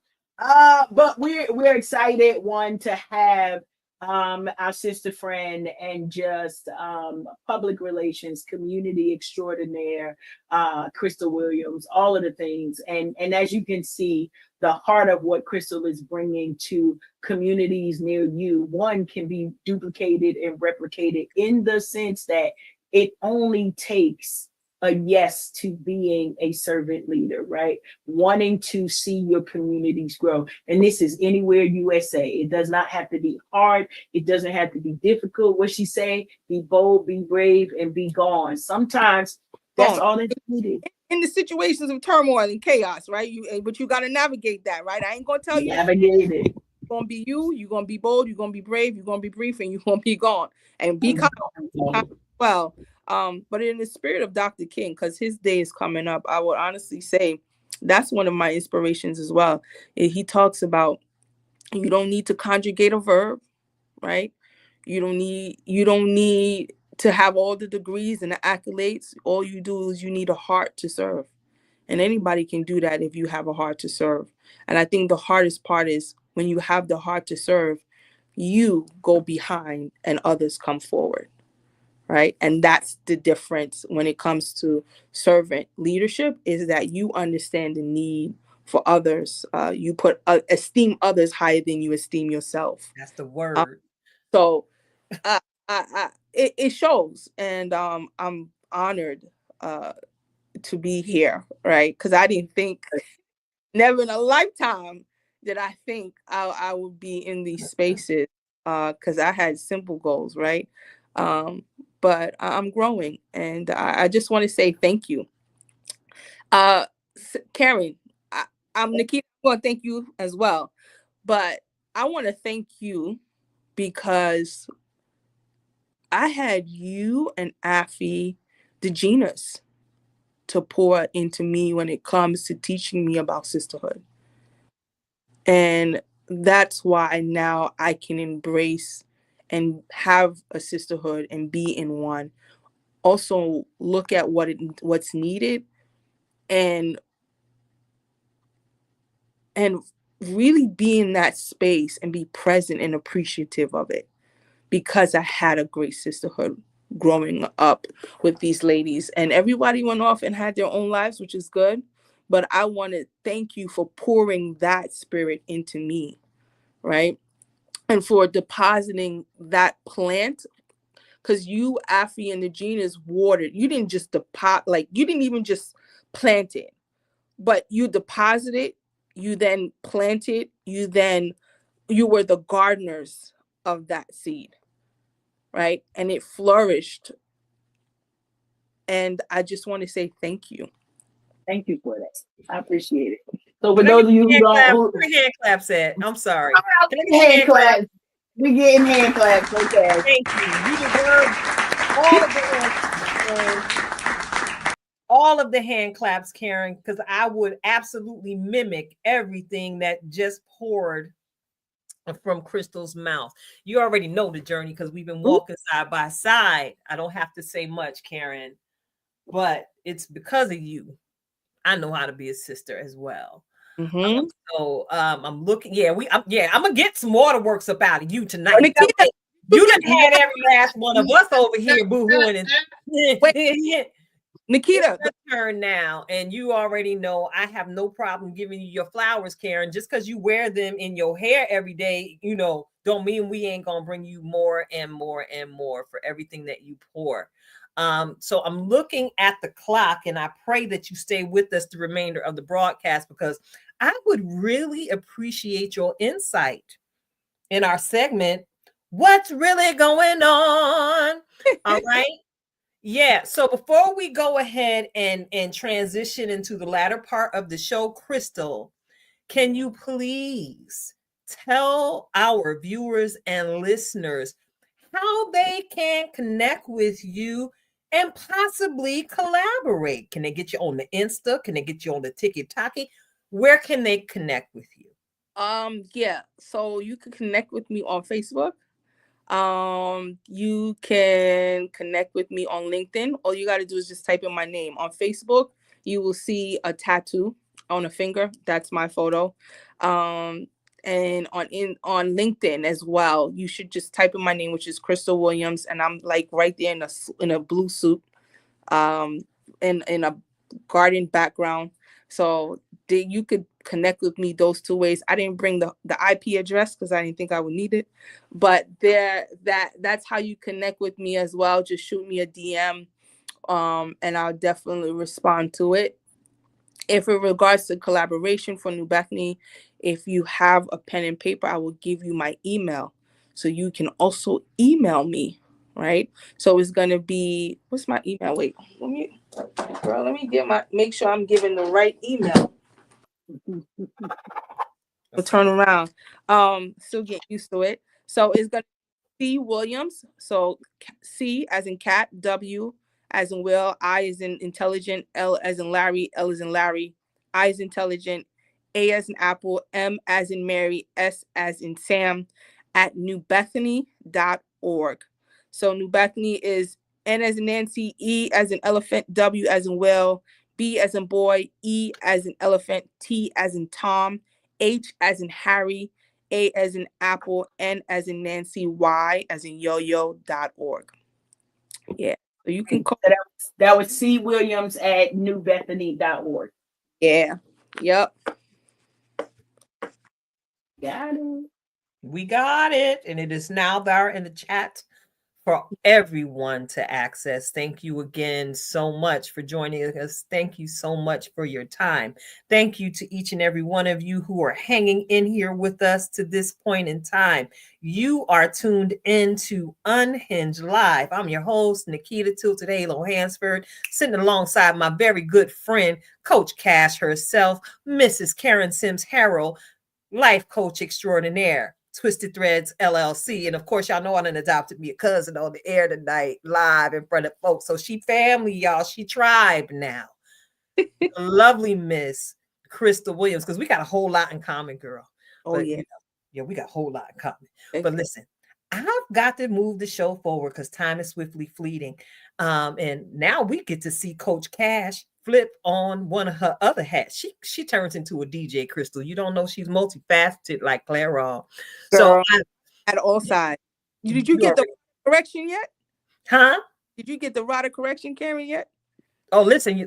But we're excited, one, to have our sister friend and just public relations community extraordinaire, Crystal Williams, all of the things. And as you can see, the heart of what Crystal is bringing to communities near you, one, can be duplicated and replicated in the sense that it only takes a yes to being a servant leader, right? Wanting to see your communities grow. And this is anywhere USA. It does not have to be hard. It doesn't have to be difficult. What she say? Be bold, be brave, and be gone. Sometimes that's all that's needed. In the situations of turmoil and chaos, right? But you got to navigate that, right? I ain't gonna tell you. Navigate it. You're gonna be you. You're gonna be bold. You're gonna be brave. You're gonna be brief, and you're gonna be gone. And be kind well. But in the spirit of Dr. King, because his day is coming up, I would honestly say that's one of my inspirations as well. He talks about you don't need to conjugate a verb, right? You don't need to have all the degrees and the accolades. All you do is you need a heart to serve. And anybody can do that if you have a heart to serve. And I think the hardest part is when you have the heart to serve, you go behind and others come forward. Right. And that's the difference when it comes to servant leadership, is that you understand the need for others. You put esteem others higher than you esteem yourself. That's the word. So it shows. And I'm honored to be here. Right. Because I didn't think, never in a lifetime did I think I would be in these spaces, because I had simple goals. Right. But I'm growing, and I just want to say thank you. Karen, I'm Nikita. I want to thank you as well. But I want to thank you because I had you and Afi, the genius, to pour into me when it comes to teaching me about sisterhood. And that's why now I can embrace and have a sisterhood and be in one. Also look at what's needed and really be in that space and be present and appreciative of it, because I had a great sisterhood growing up with these ladies, and everybody went off and had their own lives, which is good. But I want to thank you for pouring that spirit into me, right? And for depositing that plant. Because you, Afi, and the genius watered. You didn't just you didn't even just plant it, but you deposited, you then planted, you were the gardeners of that seed, right? And it flourished. And I just want to say thank you. Thank you for that. I appreciate it. So for those of you who don't, where hand claps at? I'm sorry. Hand claps. We getting hand claps. Okay. Thank you. You deserve all of the hand claps, Karen, because I would absolutely mimic everything that just poured from Crystal's mouth. You already know the journey because we've been walking side by side. I don't have to say much, Karen, but it's because of you. I know how to be a sister as well. Mm-hmm. So I'm looking. I'm gonna get some waterworks up out of you tonight. Nikita, you done had every last one of us over here boo-hooing. Nikita, it's your turn now, and you already know I have no problem giving you your flowers, Karen. Just because you wear them in your hair every day, don't mean we ain't gonna bring you more and more and more for everything that you pour. So I'm looking at the clock, and I pray that you stay with us the remainder of the broadcast, because I would really appreciate your insight in our segment, What's Really Going On? All right. Yeah. So before we go ahead and transition into the latter part of the show, Crystal, can you please tell our viewers and listeners how they can connect with you and possibly collaborate? Can they get you on the Insta? Can they get you on the TikTok? Where can they connect with you? Yeah. So you can connect with me on Facebook. You can connect with me on LinkedIn. All you got to do is just type in my name. On Facebook, you will see a tattoo on a finger. That's my photo. And on LinkedIn as well, you should just type in my name, which is Crystal Williams, and I'm like right there in a blue suit, in a garden background. So you could connect with me those two ways. I didn't bring the IP address because I didn't think I would need it, but that's how you connect with me as well. Just shoot me a DM, and I'll definitely respond to it. If in regards to collaboration for New Bethany, if you have a pen and paper, I will give you my email, so you can also email me. Right. So it's gonna be, what's my email? Wait, let me make sure I'm giving the right email. We'll turn around. Still get used to it. So it's gonna be C Williams. So C as in cat, W as in Will, I as in intelligent, L as in Larry, L as in Larry, I as intelligent, A as in Apple, M as in Mary, S as in Sam, at newbethany.org. So New Bethany is N as in Nancy, E as in elephant, W as in Will, B as in boy, E as in elephant, T as in Tom, H as in Harry, A as in Apple, N as in Nancy, Y as in yo-yo.org. Yeah. So you can call. That was C Williams at newbethany.org. Yeah. Yep. Got it. We got it. And it is now there in the chat for everyone to access. Thank you again so much for joining us. Thank you so much for your time. Thank you to each and every one of you who are hanging in here with us to this point in time. You are tuned into Unhinged Live. I'm your host, Nikita Tilted Halo Hansford, sitting alongside my very good friend, Coach Cash herself, Mrs. Karen Sims Harrell, life coach extraordinaire, Twisted Threads LLC. And of course, y'all know I done adopted me a cousin on the air tonight, live in front of folks. So she family, y'all. She tribe now. Lovely Miss Crystal Williams, because we got a whole lot in common, girl. Oh, but, yeah. Yeah, we got a whole lot in common. Okay. But listen, I've got to move the show forward because time is swiftly fleeting. And now we get to see Coach Cash flip on one of her other hats. She turns into a DJ, Crystal. You don't know she's multifaceted like Clara. So at all sides. Did you get the correction yet? Huh? Did you get the writer correction, Karen, yet? Oh, listen.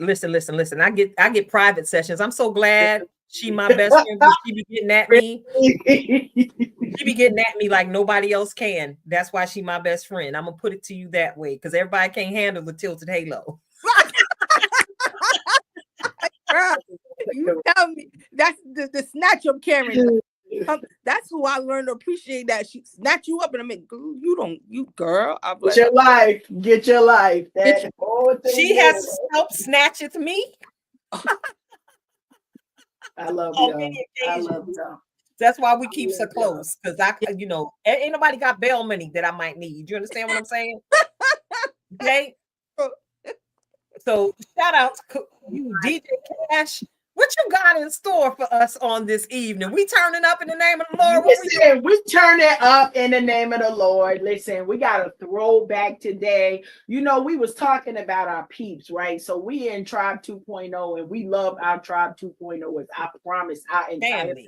I get private sessions. I'm so glad she my best friend, but she be getting at me. She be getting at me like nobody else can. That's why she my best friend. I'm gonna put it to you that way, because everybody can't handle the tilted halo. Girl, you tell me that's the snatch up Karen. That's who I learned to appreciate, that she snatch you up and I mean, you girl. Get your life. Get your life. She has helped snatch it to me. I love you. I love you. That's why we keep so close, because ain't nobody got bail money that I might need. You understand what I'm saying? Okay. So shout out to you, DJ Cash. What you got in store for us on this evening? We turning up in the name of the Lord. Listen, we turn it up in the name of the Lord. Listen, we got a throwback today. We was talking about our peeps, right? So we in Tribe 2.0, and we love our Tribe 2.0. I promise, our entire family.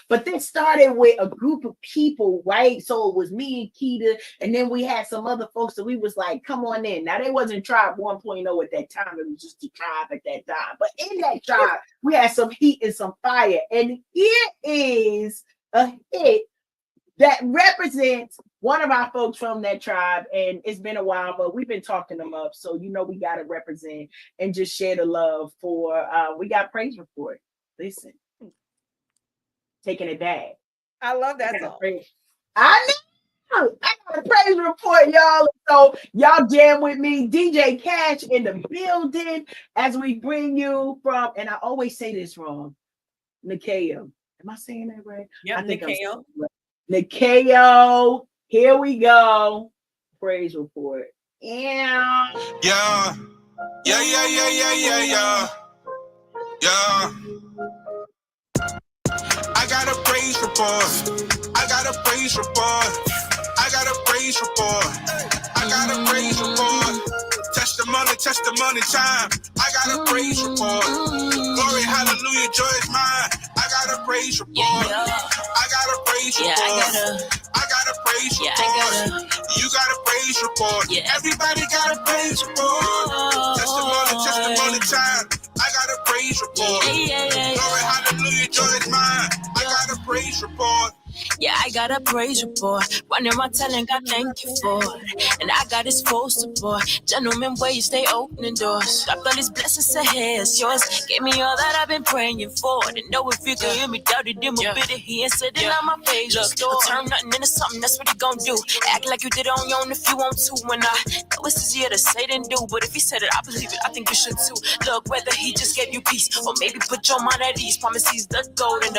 But this started with a group of people, right? So it was me and Keita, and then we had some other folks that we was like, come on in. Now, they wasn't Tribe 1.0 at that time. It was just a tribe at that time. But in that tribe, we had some heat and some fire. And here is a hit that represents one of our folks from that tribe, and it's been a while, but we've been talking them up. So you know we got to represent and just share the love for. We got praise report. Listen, taking it back. I love that song. I know. I got a praise report, y'all. So y'all jam with me, DJ Cash in the building, as we bring you from. And I always say this wrong, Nikeo. Am I saying that right? Yeah, Nikeo. Nikeo. Here we go. Praise report. Yeah. Yeah. I got a praise report. I got a praise report. I got a praise report. I got a praise report. Testimony time. I got a praise report. Glory, hallelujah, joy is mine. I got a praise report. I got a praise report. I got a praise report. You got a praise report. Everybody got a praise report. Testimony time. I got a praise report. Glory, hallelujah, joy is mine. I got a praise report. Yeah, I got a praise report. Running my talent, God thank you for it. And I got his full support. Gentlemen, where you stay opening doors. Dropped all these blessings ahead, it's yours. Gave me all that I've been praying for. Didn't know if you could hear me, doubted him a bit. He ain't sitting on my page. Look, turn nothing into something, that's what he gon' do. Act like you did it on your own if you want to. When I know it's easier to say than do. But if he said it, I believe it, I think you should too. Look, whether he just gave you peace or maybe put your mind at ease. Promise he's the gold and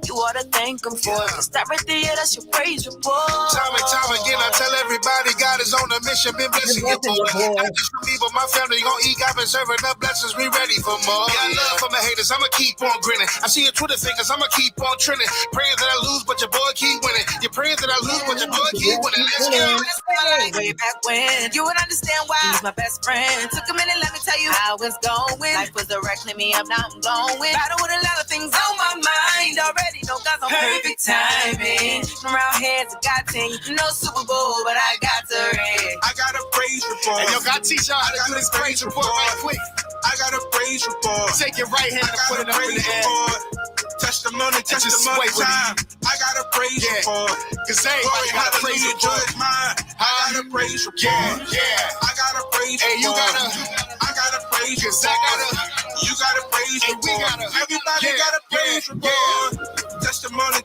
you ought to thank him for it. Stop right there, that's your praise report. Time and time again, I tell everybody God is on a mission, been blessing your boy. Not just for me, but my family gon' eat. God been serving up blessings, we ready for more. Got love for my haters, I'ma keep on grinning. I see your Twitter fingers, I'ma keep on trending. Praying that I lose, but your boy keep winning. You're praying that I lose, but your boy keep winning. Let's go. Way back when you would understand why he's my best friend. Took a minute, let me tell you how it's going. Life was a wreck, clean me up, now I'm going. Battle with a lot of things on my mind. Already know God's on perfect timing. Around here, it's a God thing. No Super Bowl, but I got the ring. I got a praise report. And yo, God teach y'all how to do this praise report right quick. I got a praise report. Take your right hand and put it up in the air. Testimony time. I got a praise report. Cause everybody got a praise report. Joy is mine. I got a praise report. Yeah. I got a praise report. Hey, you gotta. I got a praise report. You got a praise report. Everybody got a praise report.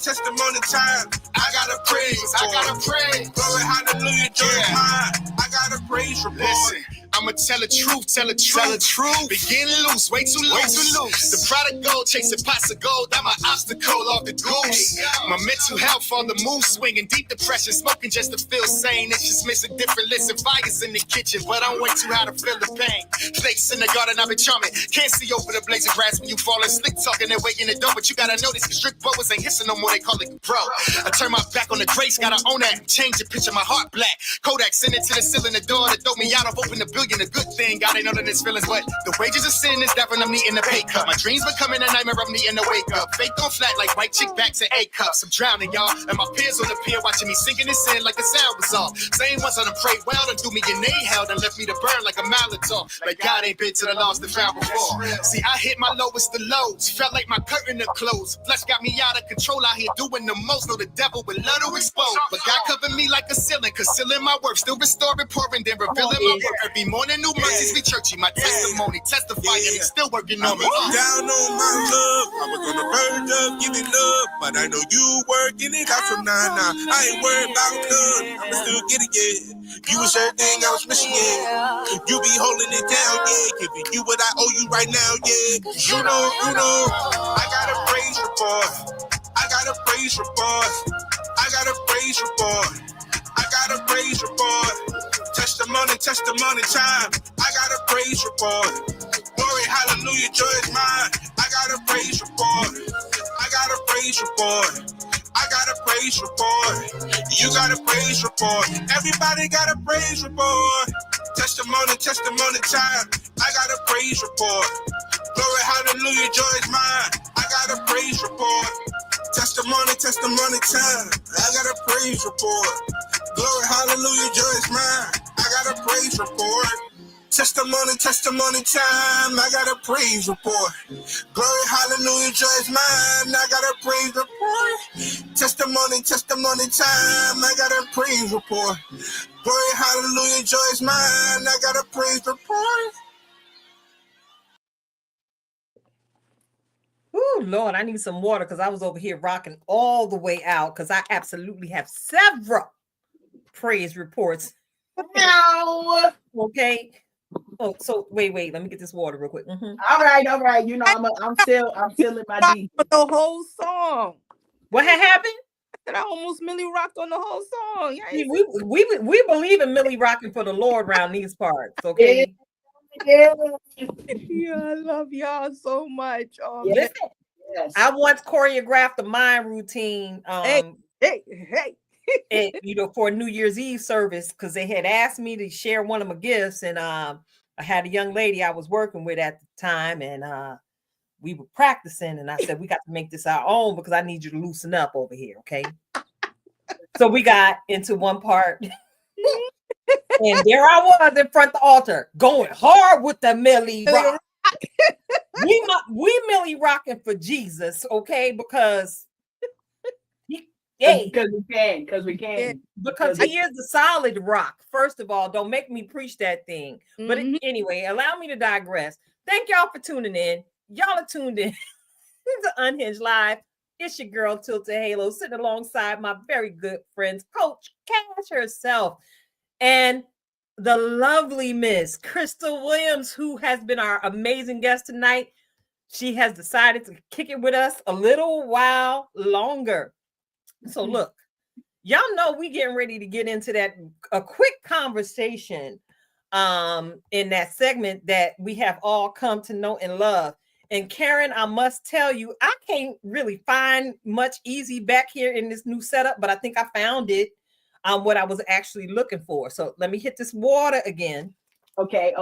Testimony time. I got a praise report. I got a praise. Glory, hallelujah, joy is mine. I got a praise report. Listen. I'ma tell the truth, tell the truth. Begin loose, way too loose. The prodigal chasing pots of gold. I'm an obstacle off the goose. My mental health on the move, swinging deep depression, smoking just to feel sane. It's just missing different lists of fires in the kitchen, but I'm way too high to feel the pain. Snakes in the garden, I've been charming. Can't see over the blazing grass when you falling. Slick talking their way in the door, but you gotta know this. Cause strict boas ain't hissing no more, they call it bro. I turn my back on the grace, gotta own that. Change the picture, my heart black. Kodak send it to the ceiling, the door to throw me out. I've opened the building. A good thing, God ain't none of this feelings, but the wages of sin is death and I'm needing a pay cut. My dreams becoming a nightmare, I'm needing to wake up. Faith on flat like white chick backs and A cups. I'm drowning, y'all, and my peers on the pier watching me sinking in sin like the sound was off. Same ones I done prayed well and threw me in they hell and left me to burn like a Molotov. Like God ain't been to the lost and found before. See, I hit my lowest of lows, felt like my curtain to close. Flesh got me out of control out here doing the most. Know the devil would love to expose, but God covered me like a ceiling, concealing my work, still restoring, pouring, then revealing my work. Every morning, new mercies be churchy, my testimony, testifying, he's still working on me. Down on my luck, I was on the verge of giving up, but I know you working it out from now. I ain't worried about none, I'ma still get it, yeah. You was everything I was missing, yeah. You be holding it down, yeah. Giving you what I owe you right now, yeah. You know. I got a praise report. I got a praise report. I got a praise report. I got a praise report. Testimony time. I got a praise report. Glory, hallelujah, joy is mine. I got a praise report. I got a praise report. I got a praise report. You got a praise report. Everybody got a praise report. Testimony time. I got a praise report. Glory, hallelujah, joy is mine. I got a praise report. Testimony time. I got a praise report. Glory, hallelujah, joy is mine. I got a praise report. Testimony, testimony time. I got a praise report. Glory, hallelujah, joy is mine. I got a praise report. Testimony, testimony time. I got a praise report. Glory, hallelujah, joy is mine. I got a praise report. Ooh, Lord, I need some water because I was over here rocking all the way out because I absolutely have several praise reports. No. Okay. Oh, so wait, let me get this water real quick. All right. You know, I'm still in my deep. The whole song. What had happened? I almost Millie rocked on the whole song. See, we believe in Millie rocking for the Lord around these parts. Okay. Yeah. I love y'all so much. Listen, I once choreographed a mind routine. Hey. And, for New Year's Eve service because they had asked me to share one of my gifts, and I had a young lady I was working with at the time, and we were practicing, and I said, we got to make this our own because I need you to loosen up over here, okay? So we got into one part, and there I was in front of the altar going hard with the Millie rock. we Millie rocking for Jesus, okay? Because we can. Because he is the solid rock. First of all, don't make me preach that thing. But anyway, allow me to digress. Thank y'all for tuning in. Y'all are tuned in to Unhinged Live. It's your girl, Tilted Halo, sitting alongside my very good friends, Coach Cash herself, and the lovely Miss Crystal Williams, who has been our amazing guest tonight. She has decided to kick it with us a little while longer. So look, y'all know we getting ready to get into a quick conversation in that segment that we have all come to know and love. And Karen, I must tell you, I can't really find much easy back here in this new setup, but I think I found it, what I was actually looking for. So let me hit this water again. Okay.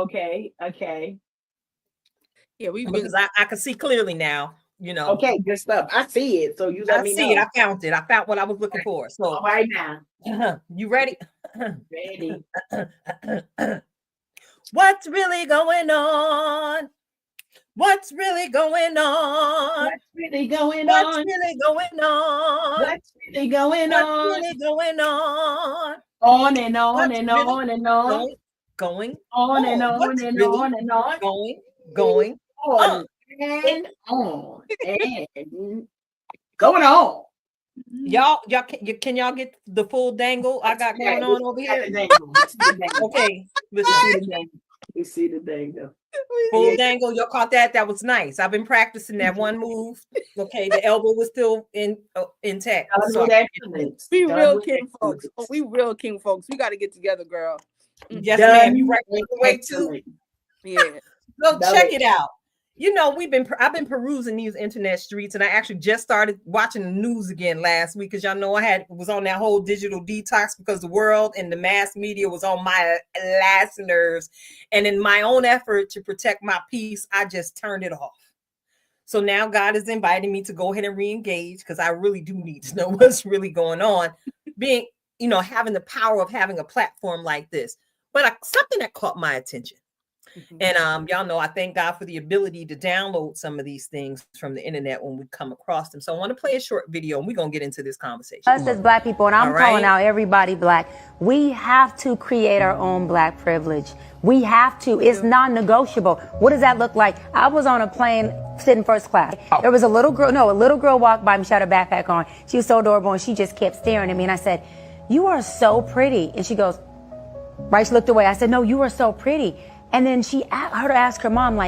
Yeah, because I can see clearly now. Okay, good stuff. I see it. So you let me know. I found it. I found what I was looking for. So all right now. You ready? Ready. What's really going on? What's really going on? What's really going What's on? really going on? What's really going on? What's really going on? On and on and on and on. Going on and on and on and on. Going on and on and going on. Y'all can y'all get the full dangle I got going on over here? Okay, listen. We see the dangle. Full dangle. Y'all caught that? That was nice. I've been practicing that one move. Okay, the elbow was still intact. So we real king folks. Oh, we real king folks. We got to get together, girl. Yes, ma'am. You right the way too. Yeah. So check it out. I've been perusing these internet streets, and I actually just started watching the news again last week because y'all know I was on that whole digital detox because the world and the mass media was on my last nerves. And in my own effort to protect my peace, I just turned it off. So now God is inviting me to go ahead and re-engage because I really do need to know what's really going on. Being, having the power of having a platform like this. But something that caught my attention. And y'all know I thank God for the ability to download some of these things from the internet when we come across them. So I want to play a short video and we're going to get into this conversation. Us as Black people, and I'm calling out everybody Black, we have to create our own Black privilege. We have to. It's non-negotiable. What does that look like? I was on a plane sitting first class. There was a little girl walked by me. She had her backpack on. She was so adorable and she just kept staring at me. And I said, "You are so pretty." And she goes, right, she looked away. I said, "No, you are so pretty." And then I heard her ask her mom,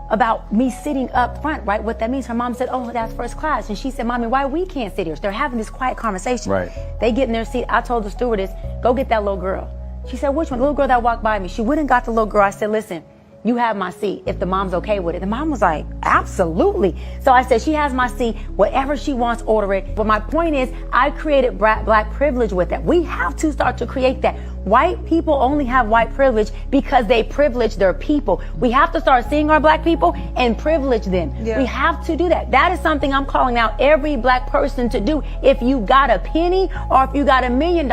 about me sitting up front, right? What that means. Her mom said, "Oh, that's first class." And she said, "Mommy, why we can't sit here?" So they're having this quiet conversation. Right. They get in their seat. I told the stewardess, "Go get that little girl." She said, "Which one?" The little girl that walked by me. She went and got the little girl. I said, "Listen, you have my seat if the mom's okay with it." The mom was like, "Absolutely." So I said, "She has my seat. Whatever she wants, order it." But my point is, I created Black privilege with that. We have to start to create that. White people only have white privilege because they privilege their people. We have to start seeing our black people and privilege them. Yeah. We have to do that. That is something I'm calling out every black person to do. If you got a penny or if you got $1 million,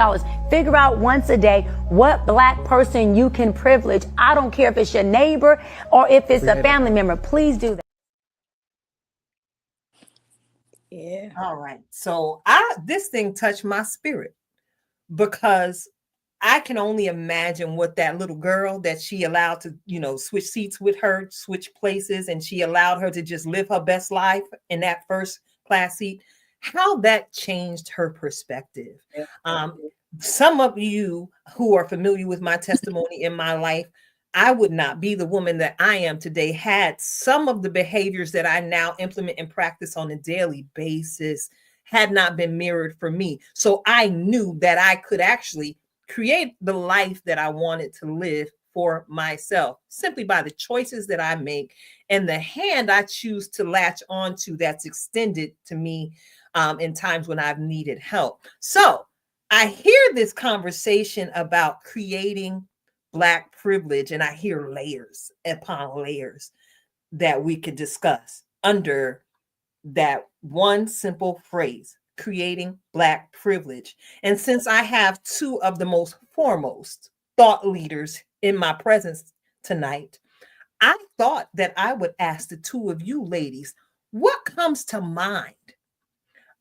figure out once a day what black person you can privilege. I don't care if it's your neighbor or if it's a family member. Please do that. Yeah. All right. So this thing touched my spirit because I can only imagine what that little girl that she allowed to, switch seats with her, switch places, and she allowed her to just live her best life in that first class seat, how that changed her perspective. Yeah. Some of you who are familiar with my testimony in my life, I would not be the woman that I am today had some of the behaviors that I now implement and practice on a daily basis had not been mirrored for me. So I knew that I could actually create the life that I wanted to live for myself simply by the choices that I make and the hand I choose to latch onto that's extended to me in times when I've needed help. So I hear this conversation about creating Black privilege, and I hear layers upon layers that we could discuss under that one simple phrase, creating Black privilege. And since I have two of the most foremost thought leaders in my presence tonight, I thought that I would ask the two of you ladies, what comes to mind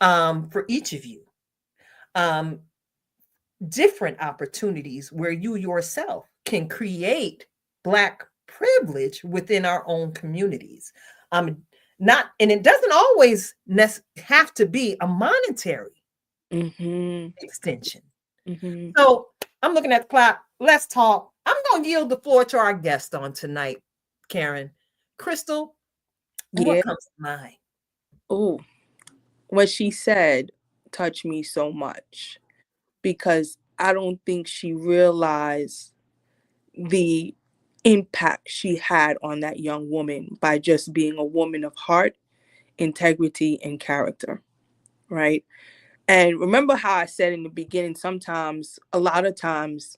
for each of you? Different opportunities where you yourself can create Black privilege within our own communities. Not, and it doesn't always have to be a monetary extension. So I'm looking at the clock. Let's talk. I'm going to yield the floor to our guest on tonight, Karen. Crystal, what comes to mind? Oh, what she said touched me so much because I don't think she realized the impact she had on that young woman by just being a woman of heart, integrity, and character, right? And remember how I said in the beginning, sometimes, a lot of times,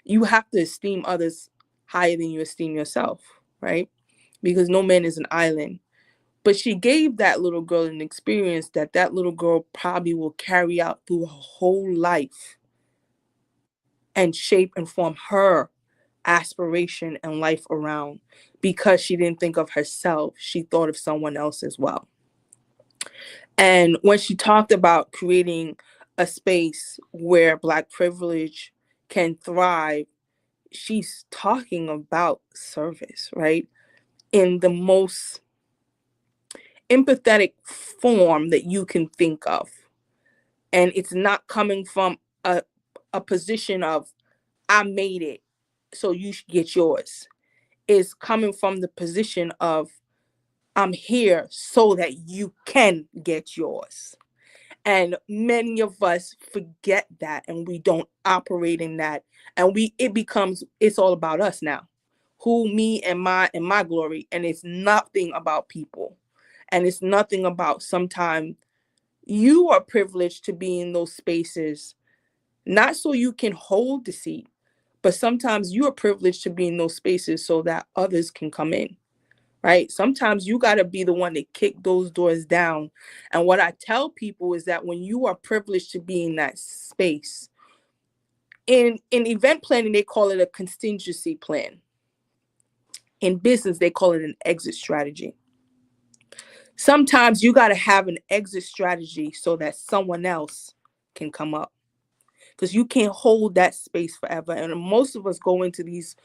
you have to esteem others higher than you esteem yourself, right? Because no man is an island. But she gave that little girl an experience that little girl probably will carry out through her whole life and shape and form her aspiration and life around, because she didn't think of herself. She thought of someone else as well. And when she talked about creating a space where Black privilege can thrive, she's talking about service, right? In the most empathetic form that you can think of. And it's not coming from a position of, I made it, so you should get yours. It's coming from the position of, I'm here so that you can get yours. And many of us forget that, and we don't operate in that. And it's all about us now. Who, me, and my glory. And it's nothing about people. And it's nothing about, sometimes you are privileged to be in those spaces, not so you can hold the seat, but sometimes you are privileged to be in those spaces so that others can come in, right? Sometimes you got to be the one to kick those doors down. And what I tell people is that when you are privileged to be in that space, in event planning, they call it a contingency plan. In business, they call it an exit strategy. Sometimes you got to have an exit strategy so that someone else can come up, because you can't hold that space forever. And most of us go into these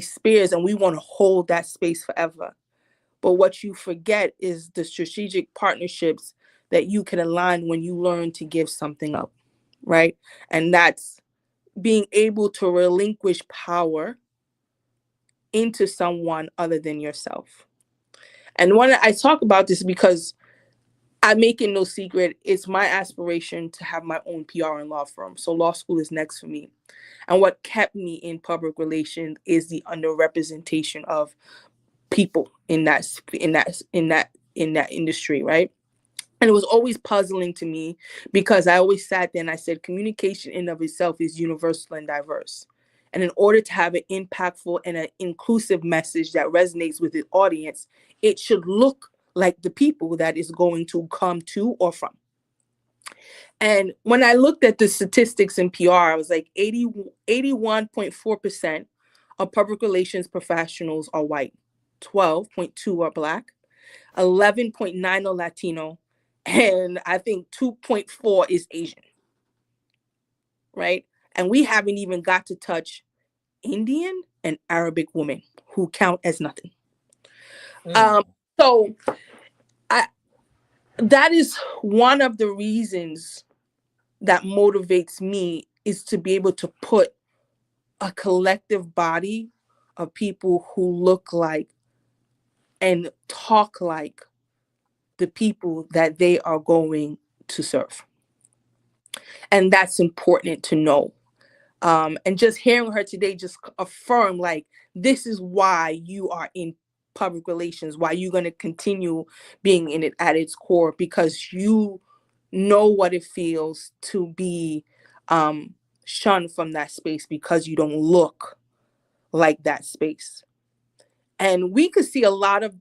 spheres and we want to hold that space forever. But what you forget is the strategic partnerships that you can align when you learn to give something up, right? And that's being able to relinquish power into someone other than yourself. And when I talk about this, because I make it no secret, it's my aspiration to have my own PR and law firm. So law school is next for me. And what kept me in public relations is the underrepresentation of people in that industry, right? And it was always puzzling to me because I always sat there and I said, communication in of itself is universal and diverse. And in order to have an impactful and an inclusive message that resonates with the audience, it should look like the people that is going to come to or from. And when I looked at the statistics in PR, I was like 81.4% of public relations professionals are white, 12.2 are Black, 11.9 are Latino, and I think 2.4 is Asian, right? And we haven't even got to touch Indian and Arabic women who count as nothing. So that is one of the reasons that motivates me, is to be able to put a collective body of people who look like and talk like the people that they are going to serve. And that's important to know. And just hearing her today just affirm, like, this is why you are in public relations, why you're going to continue being in it at its core, because you know what it feels to be shunned from that space because you don't look like that space. And we could see a lot of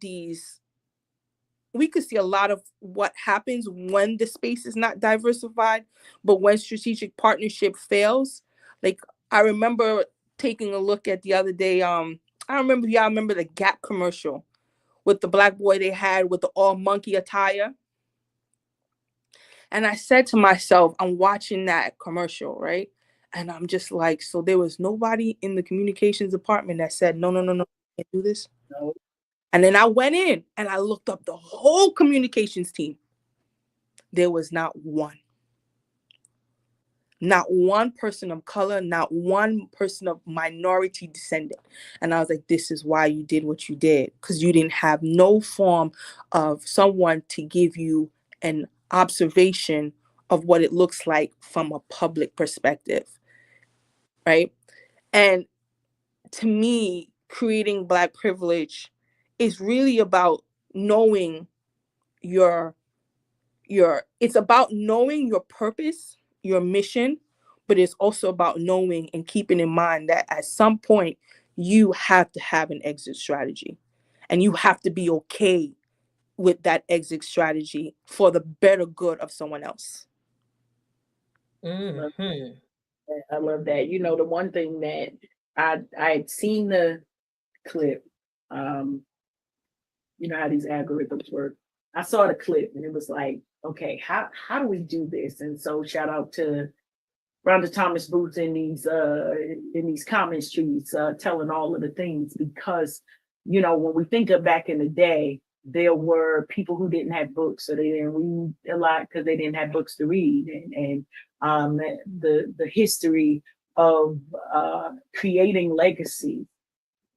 what happens when the space is not diversified, but when strategic partnership fails. Like, I remember taking a look at the other day, I don't remember if y'all remember the Gap commercial with the Black boy they had with the all monkey attire. And I said to myself, I'm watching that commercial, right? And I'm just like, so there was nobody in the communications department that said, no, can't do this. No. And then I went in and I looked up the whole communications team. There was not one person of color, not one person of minority descendant. And I was like, this is why you did what you did, because you didn't have no form of someone to give you an observation of what it looks like from a public perspective, right? And to me, creating Black privilege is really about knowing it's about knowing your purpose, your mission, but it's also about knowing and keeping in mind that at some point you have to have an exit strategy, and you have to be okay with that exit strategy for the better good of someone else. Mm-hmm. I love that. You know, the one thing that I had seen the clip, you know how these algorithms work. I saw the clip and it was like, okay, how do we do this? And so shout out to Rhonda Thomas Booth in these comment streets, telling all of the things, because, you know, when we think of back in the day, there were people who didn't have books, so they didn't read a lot because they didn't have books to read, and the history of creating legacy.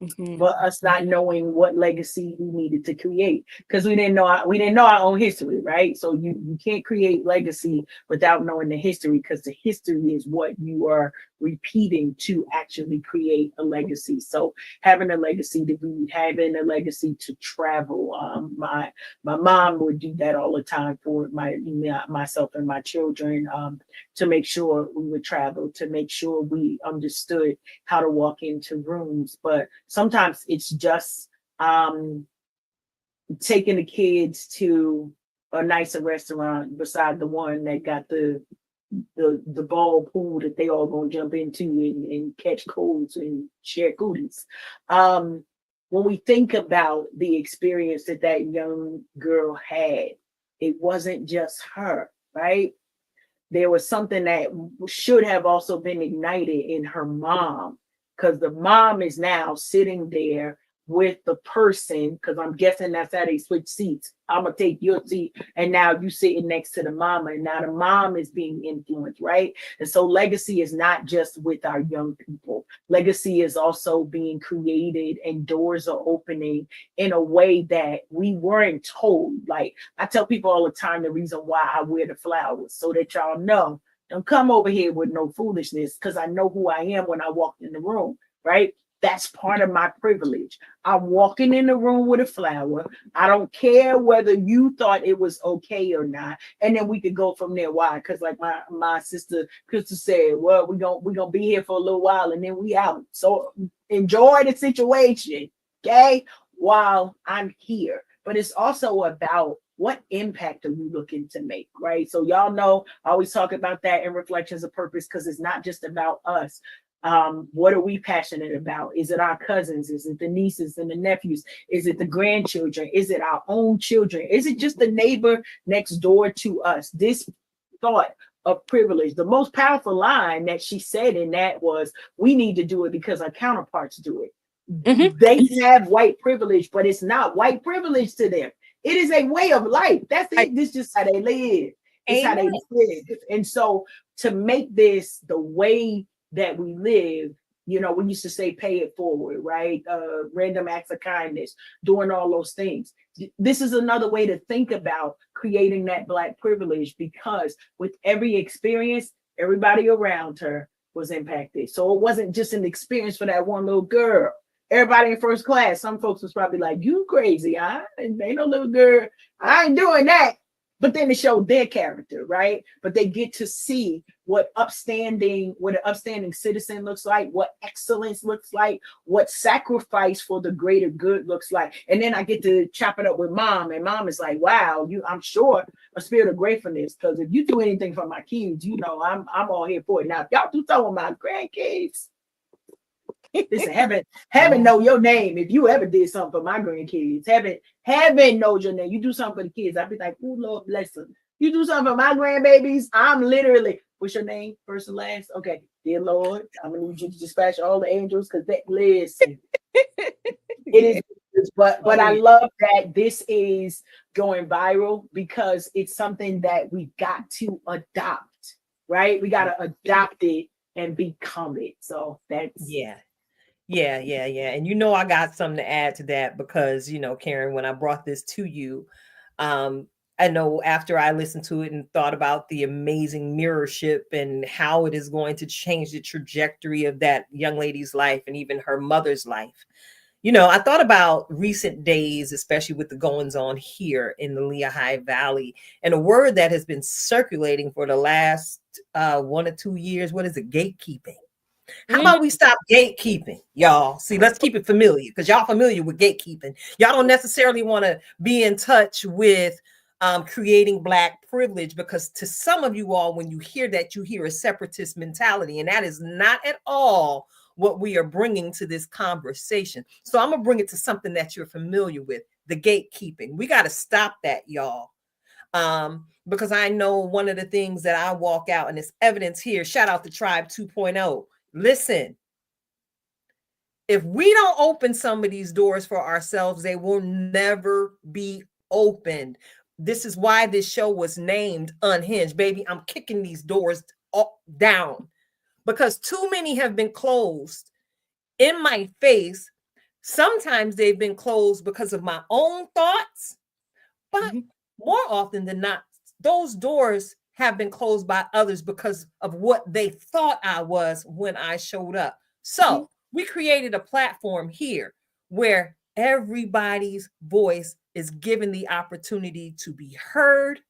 Mm-hmm. But us not knowing what legacy we needed to create, because we didn't know our own history, right? So you can't create legacy without knowing the history, because the history is what you are repeating to actually create a legacy. So having a legacy to read, having a legacy to travel. My mom would do that all the time for myself and my children, to make sure we would travel, to make sure we understood how to walk into rooms. But sometimes it's just taking the kids to a nicer restaurant beside the one that got the ball pool that they all gonna jump into and catch colds and share cooties. When we think about the experience that young girl had, it wasn't just her, right? There was something that should have also been ignited in her mom, because the mom is now sitting there with the person, because I'm guessing that's how they switch seats. I'm gonna take your seat, and now you sitting next to the mama, and now the mom is being influenced, right? And so legacy is not just with our young people. Legacy is also being created, and doors are opening in a way that we weren't told. Like, I tell people all the time, the reason why I wear the flowers, so that y'all know, don't come over here with no foolishness, because I know who I am when I walk in the room, right? That's part of my privilege. I'm walking in the room with a flower. I don't care whether you thought it was okay or not. And then we could go from there. Why? Because like my sister Krista said, well, we're gonna be here for a little while and then we out. So enjoy the situation, okay? While I'm here. But it's also about what impact are we looking to make, right? So y'all know I always talk about that in Reflections of Purpose, because it's not just about us. What are we passionate about? Is it our cousins? Is it the nieces and the nephews? Is it the grandchildren? Is it our own children? Is it just the neighbor next door to us? This thought of privilege, the most powerful line that she said in that was, we need to do it because our counterparts do it. Mm-hmm. They have white privilege, but it's not white privilege to them. It is a way of life. That's it. This is just how they live. It's how they live. And so to make this the way that we live, you know, we used to say pay it forward, right? Random acts of kindness, doing all those things. This is another way to think about creating that Black privilege, because with every experience, everybody around her was impacted. So it wasn't just an experience for that one little girl. Everybody in first class, some folks was probably like, you crazy, ain't no little girl, I ain't doing that. But then it showed their character, right? But they get to see what an upstanding citizen looks like, what excellence looks like, what sacrifice for the greater good looks like. And then I get to chop it up with mom, and mom is like, wow, I'm sure a spirit of gratefulness, because if you do anything for my kids, you know, I'm all here for it. Now, if y'all do something with my grandkids, listen, heaven know your name. If you ever did something for my grandkids, heaven knows your name. You do something for the kids, I'd be like, oh Lord bless them. You do something for my grandbabies, I'm literally, what's your name, first and last? Okay, dear Lord, I'm gonna need you to dispatch all the angels, because that, listen, it is. But I love that this is going viral, because it's something that we got to adopt, right? We got to adopt it and become it. So that's Yeah. And you know, I got something to add to that, because, you know, Karen, when I brought this to you, I know after I listened to it and thought about the amazing mirrorship and how it is going to change the trajectory of that young lady's life and even her mother's life. You know, I thought about recent days, especially with the goings on here in the Lehigh Valley, and a word that has been circulating for the last 1 or 2 years. What is it? Gatekeeping. How about we stop gatekeeping, y'all? See, let's keep it familiar, because y'all familiar with gatekeeping. Y'all don't necessarily want to be in touch with creating Black privilege, because to some of you all, when you hear that, you hear a separatist mentality, and that is not at all what we are bringing to this conversation. So I'm gonna bring it to something that you're familiar with, the gatekeeping. We got to stop that, y'all. Because I know one of the things that I walk out, and it's evidence here, shout out to Tribe 2.0. Listen, if we don't open some of these doors for ourselves, they will never be opened. This is why this show was named Unhinged. Baby, I'm kicking these doors down, because too many have been closed in my face. Sometimes they've been closed because of my own thoughts, but more often than not, those doors have been closed by others because of what they thought I was when I showed up. So we created a platform here where everybody's voice is given the opportunity to be heard,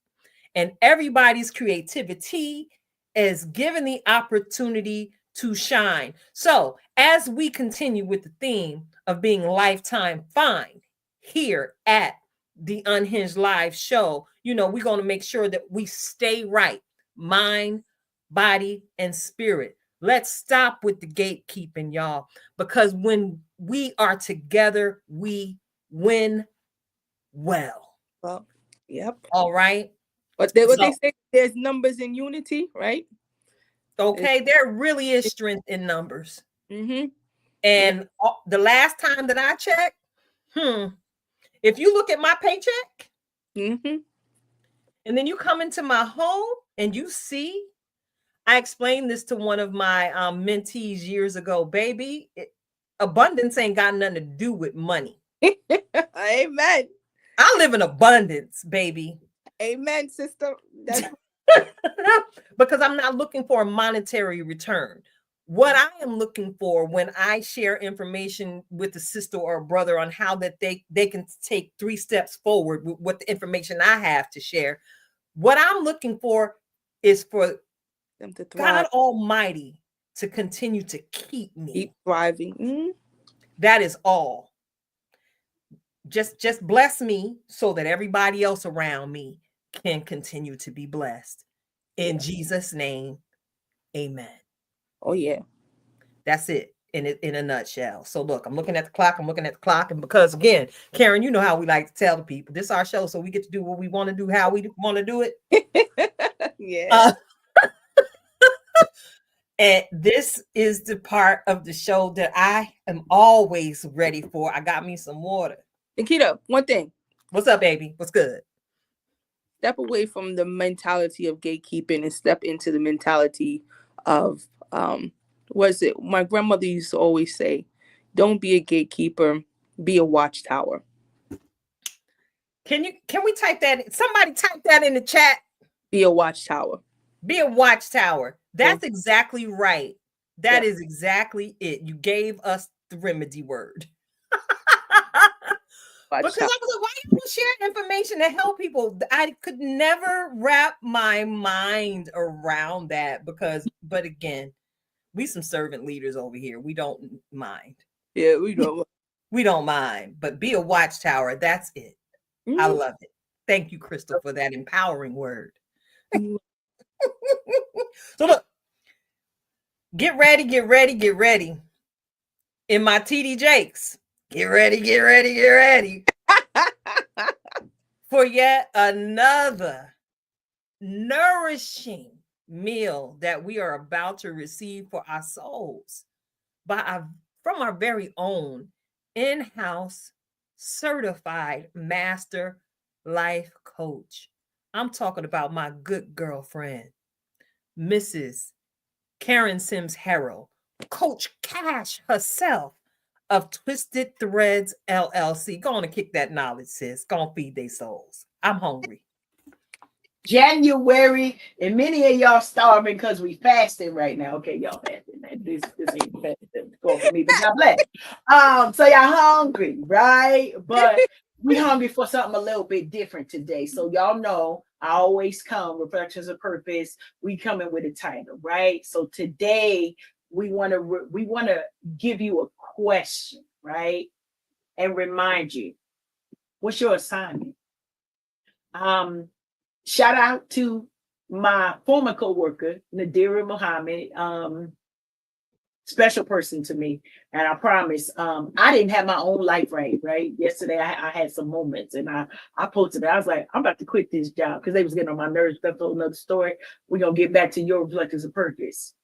and everybody's creativity is given the opportunity to shine. So as we continue with the theme of being lifetime fine here at the Unhinged Live show, you know, we're going to make sure that we stay right, mind, body, and spirit. Let's stop with the gatekeeping, y'all, because when we are together, we win well. Well, yep. All right. But they say, there's numbers in unity, right? Okay, there really is strength in numbers. And the last time that I checked, if you look at my paycheck, and then you come into my home and you see, I explained this to one of my mentees years ago, baby, abundance ain't got nothing to do with money. Amen. I live in abundance, baby. Amen, sister. Because I'm not looking for a monetary return. What I am looking for when I share information with a sister or a brother on how that they can take 3 steps forward with what the information I have to share, what I'm looking for is for them to thrive. God Almighty to continue to keep me. Keep thriving. Mm-hmm. That is all. Just bless me so that everybody else around me can continue to be blessed. In Jesus' name, amen. Oh, yeah. That's it in a nutshell. So look, I'm looking at the clock. And because again, Karen, you know how we like to tell the people, this is our show, so we get to do what we want to do, how we want to do it. Yeah. And this is the part of the show that I am always ready for. I got me some water. Nikita, one thing. What's up, baby? What's good? Step away from the mentality of gatekeeping and step into the mentality of what is it? My grandmother used to always say, don't be a gatekeeper, be a watchtower. Can we type that? Somebody type that in the chat. Be a watchtower. Be a watchtower. That's exactly right. That is exactly it. You gave us the remedy word. Because I was like, why do you share information to help people? I could never wrap my mind around that but again, we some servant leaders over here. We don't mind. Yeah, we don't. We don't mind. But be a watchtower. That's it. I love it. Thank you, Crystal, for that empowering word. So look, get ready. In my TD Jakes, get ready. For yet another nourishing meal that we are about to receive for our souls from our very own in-house certified master life coach. I'm talking about my good girlfriend, Mrs. Karen Sims Harrell, Coach Cash herself of Twisted Threads LLC. Go on and kick that knowledge, sis. Go on, feed their souls. I'm hungry. January, and many of y'all starving because we fasting right now. Okay, y'all fasting. This ain't fasting for me, but God bless. So y'all hungry, right? But we hungry for something a little bit different today. So y'all know I always come Reflections of Purpose. We coming with a title, right? So today we want to give you a question, right? And remind you, what's your assignment? Shout out to my former co-worker, Nadira Muhammad, special person to me. And I promise, I didn't have my own life right? Yesterday, I had some moments and I posted it. I was like, I'm about to quit this job because they was getting on my nerves. That's a whole nother story. We're going to get back to your Reflections of Purpose.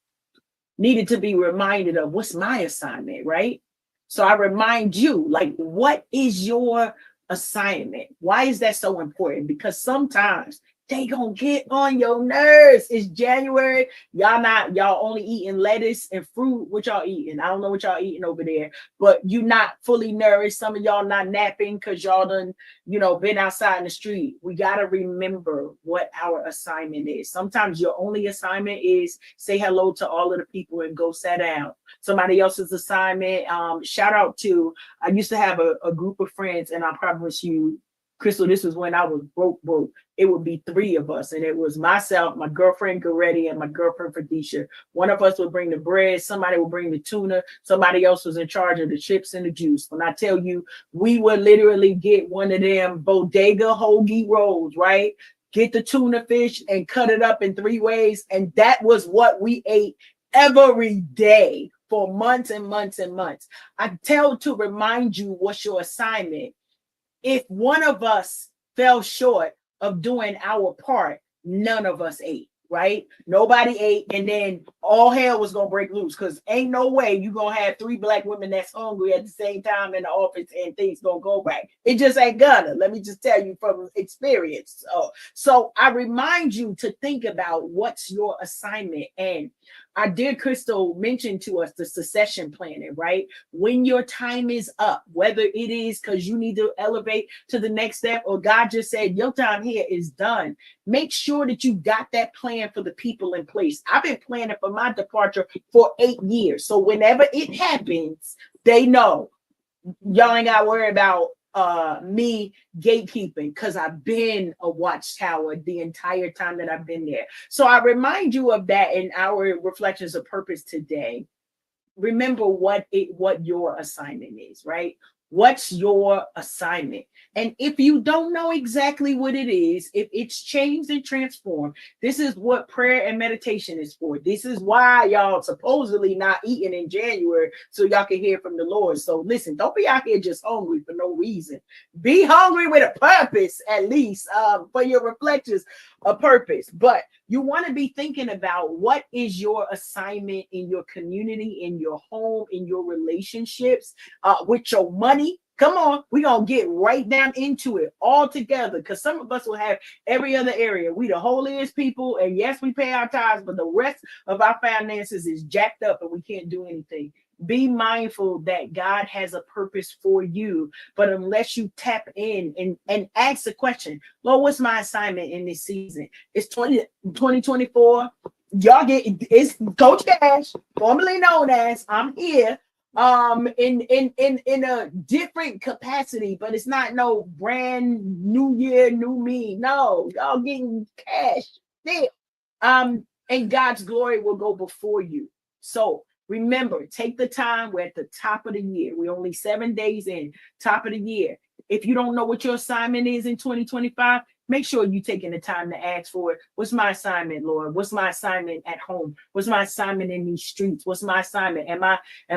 Needed to be reminded of what's my assignment, right? So I remind you, like, what is your assignment? Why is that so important? Because sometimes they gonna get on your nerves. It's January. Y'all only eating lettuce and fruit. What y'all eating? I don't know what y'all eating over there, but you not fully nourished. Some of y'all not napping because y'all done, been outside in the street. We gotta remember what our assignment is. Sometimes your only assignment is say hello to all of the people and go sit down. Somebody else's assignment. Shout out to, I used to have a group of friends, and I promise you, Crystal, this was when I was broke. It would be 3 of us, and it was myself, my girlfriend Goretti, and my girlfriend Fadisha. One of us would bring the bread, somebody would bring the tuna, somebody else was in charge of the chips and the juice. When I tell you, we would literally get one of them bodega hoagie rolls, right? Get the tuna fish and cut it up in 3 ways, and that was what we ate every day for months and months and months. I tell to remind you what's your assignment. If one of us fell short of doing our part, none of us ate, right? Nobody ate, and then all hell was gonna break loose because ain't no way you gonna have 3 Black women that's hungry at the same time in the office and things gonna go right. It just ain't gonna. Let me just tell you from experience. So I remind you to think about what's your assignment. And our dear Crystal mentioned to us the succession planning, right? When your time is up, whether it is because you need to elevate to the next step or God just said your time here is done, make sure that you got that plan for the people in place. I've been planning for my departure for 8 years. So whenever it happens, they know y'all ain't got to worry about me gatekeeping because I've been a watchtower the entire time that I've been there. So I remind you of that in our reflections of purpose today. Remember what your assignment is, right? What's your assignment? And if you don't know exactly what it is, if it's changed and transformed, this is what prayer and meditation is for. This is why y'all supposedly not eating in January, so y'all can hear from the Lord. So listen, don't be out here just hungry for no reason. Be hungry with a purpose, at least, for your reflections, a purpose. But you want to be thinking about what is your assignment in your community, in your home, in your relationships, with your money. Come on, we're going to get right down into it all together because some of us will have every other area. We the holiest people, and yes, we pay our tithes, but the rest of our finances is jacked up and we can't do anything. Be mindful that God has a purpose for you, but unless you tap in and ask the question, Lord, what's my assignment in this season? It's 2024. Y'all it's Coach Cash, formerly known as I'm here. In a different capacity, but it's not no brand new year, new me. No, y'all getting cash still. And God's glory will go before you. So remember, take the time. We're at the top of the year. We're only 7 days in, top of the year. If you don't know what your assignment is in 2025, make sure you're taking the time to ask for it. What's my assignment, Lord? What's my assignment at home? What's my assignment in these streets? What's my assignment? Am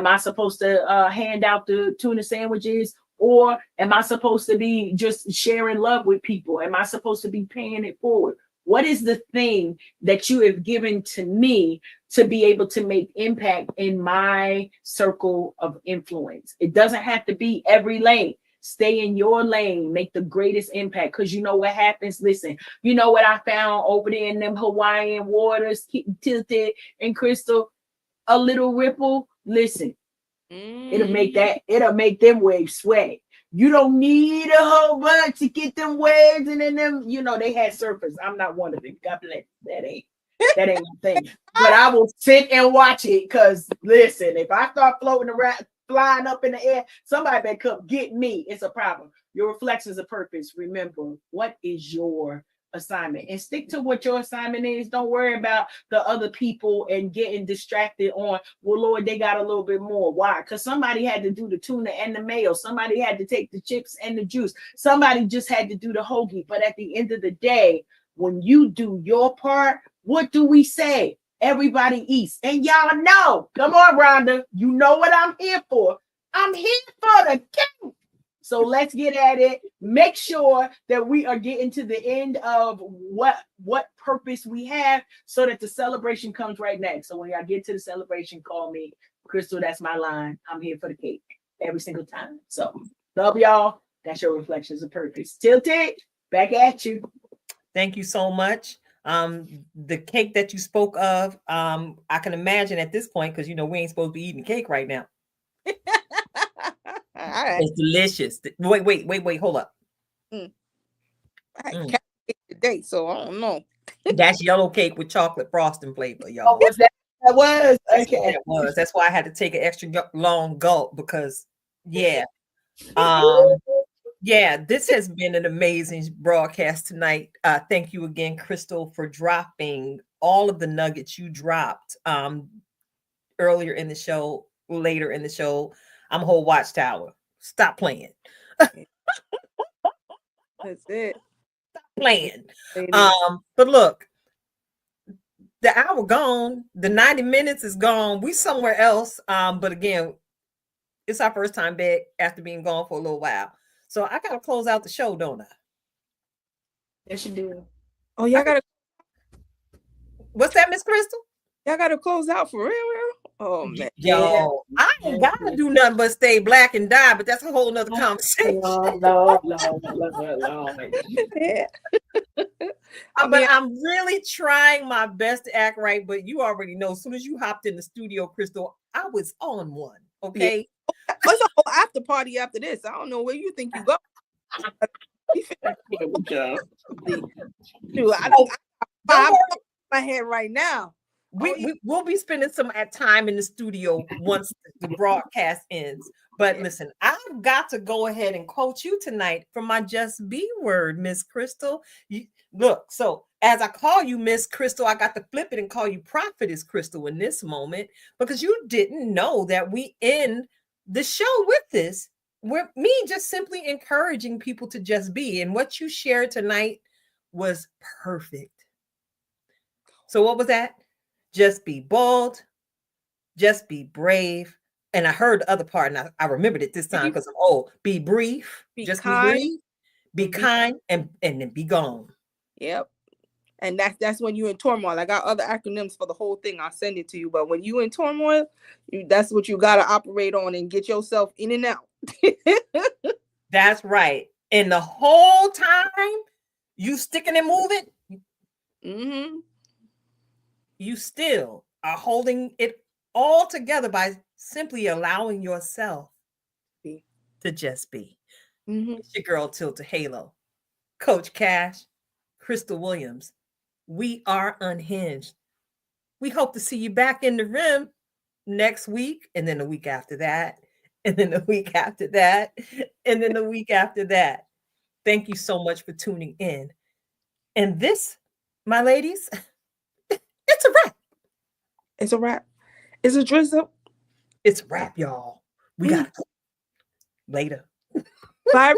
I supposed to hand out the tuna sandwiches? Or am I supposed to be just sharing love with people? Am I supposed to be paying it forward? What is the thing that you have given to me to be able to make impact in my circle of influence? It doesn't have to be every lane. Stay in your lane, make the greatest impact. Because you know what happens. Listen, you know what I found over there in them Hawaiian waters, Tilted and Crystal, a little ripple. Listen, it'll make them waves sway. You don't need a whole bunch to get them waves, and then them, they had surfers. I'm not one of them. God bless. That ain't my thing. But I will sit and watch it because listen, if I start floating around, flying up in the air, somebody better come get me. It's a problem. Your reflections of purpose. Remember, what is your assignment? And stick to what your assignment is. Don't worry about the other people and getting distracted on, well, Lord, they got a little bit more. Why? Because somebody had to do the tuna and the mayo. Somebody had to take the chips and the juice. Somebody just had to do the hoagie. But at the end of the day, when you do your part, what do we say? Everybody eats. And y'all know, come on, Rhonda, you know what I'm here for. I'm here for the king. So let's get at it. Make sure that we are getting to the end of what purpose we have so that the celebration comes right next. So when y'all get to the celebration, call me. Crystal, that's my line. I'm here for the cake every single time. So love y'all. That's your reflections of purpose. Tilted, back at you. Thank you so much. The cake that you spoke of, I can imagine at this point, because we ain't supposed to be eating cake right now. It's delicious. Wait, hold up. I had cake today, so I don't know. That's yellow cake with chocolate frosting flavor, y'all. Oh, was that? That was okay. That was. That's why I had to take an extra long gulp because, yeah. Yeah, this has been an amazing broadcast tonight. Thank you again, Crystal, for dropping all of the nuggets you dropped earlier in the show, later in the show. I'm a whole watchtower. Stop playing. That's it. Stop playing. But look, the hour gone. The 90 minutes is gone. We somewhere else. But again, it's our first time back after being gone for a little while. So I gotta close out the show, don't I? Yes, you do. Oh, y'all gotta. What's that, Miss Crystal? Y'all gotta close out for real. Oh man. Yo, I ain't gotta do nothing but stay black and die, but that's a whole nother conversation. Lord. Yeah. But I'm really trying my best to act right. But you already know, as soon as you hopped in the studio, Crystal, I was on one. Okay. Yeah. It's a whole after party after this. I don't know where you think you go. Dude, I have my head right now. We'll be spending some time in the studio once the broadcast ends. But listen, I've got to go ahead and quote you tonight for my just be word, Miss Crystal. Look, so as I call you Miss Crystal, I got to flip it and call you Prophetess Crystal in this moment, because you didn't know that we end the show with this. With me just simply encouraging people to just be. And what you shared tonight was perfect. So what was that? Just be bold, just be brave. And I heard the other part, and I remembered it this time because I'm old. Be brief, just kind, be brief, be kind, and then be gone. Yep. And that's when you're in turmoil. I got other acronyms for the whole thing. I'll send it to you. But when you're in turmoil, that's what you got to operate on and get yourself in and out. That's right. And the whole time you sticking and moving, you still are holding it all together by simply allowing yourself to just be. It's your girl Tilta Halo, Coach Cash, Crystal Williams. We are Unhinged. We hope to see you back in the rim next week, and then the week after that, and then the week after that, and then the week after that. Thank you so much for tuning in. And this, my ladies, it's a wrap. It's a wrap. It's a drizzle. It's a wrap, y'all. We got to go. Later. Bye.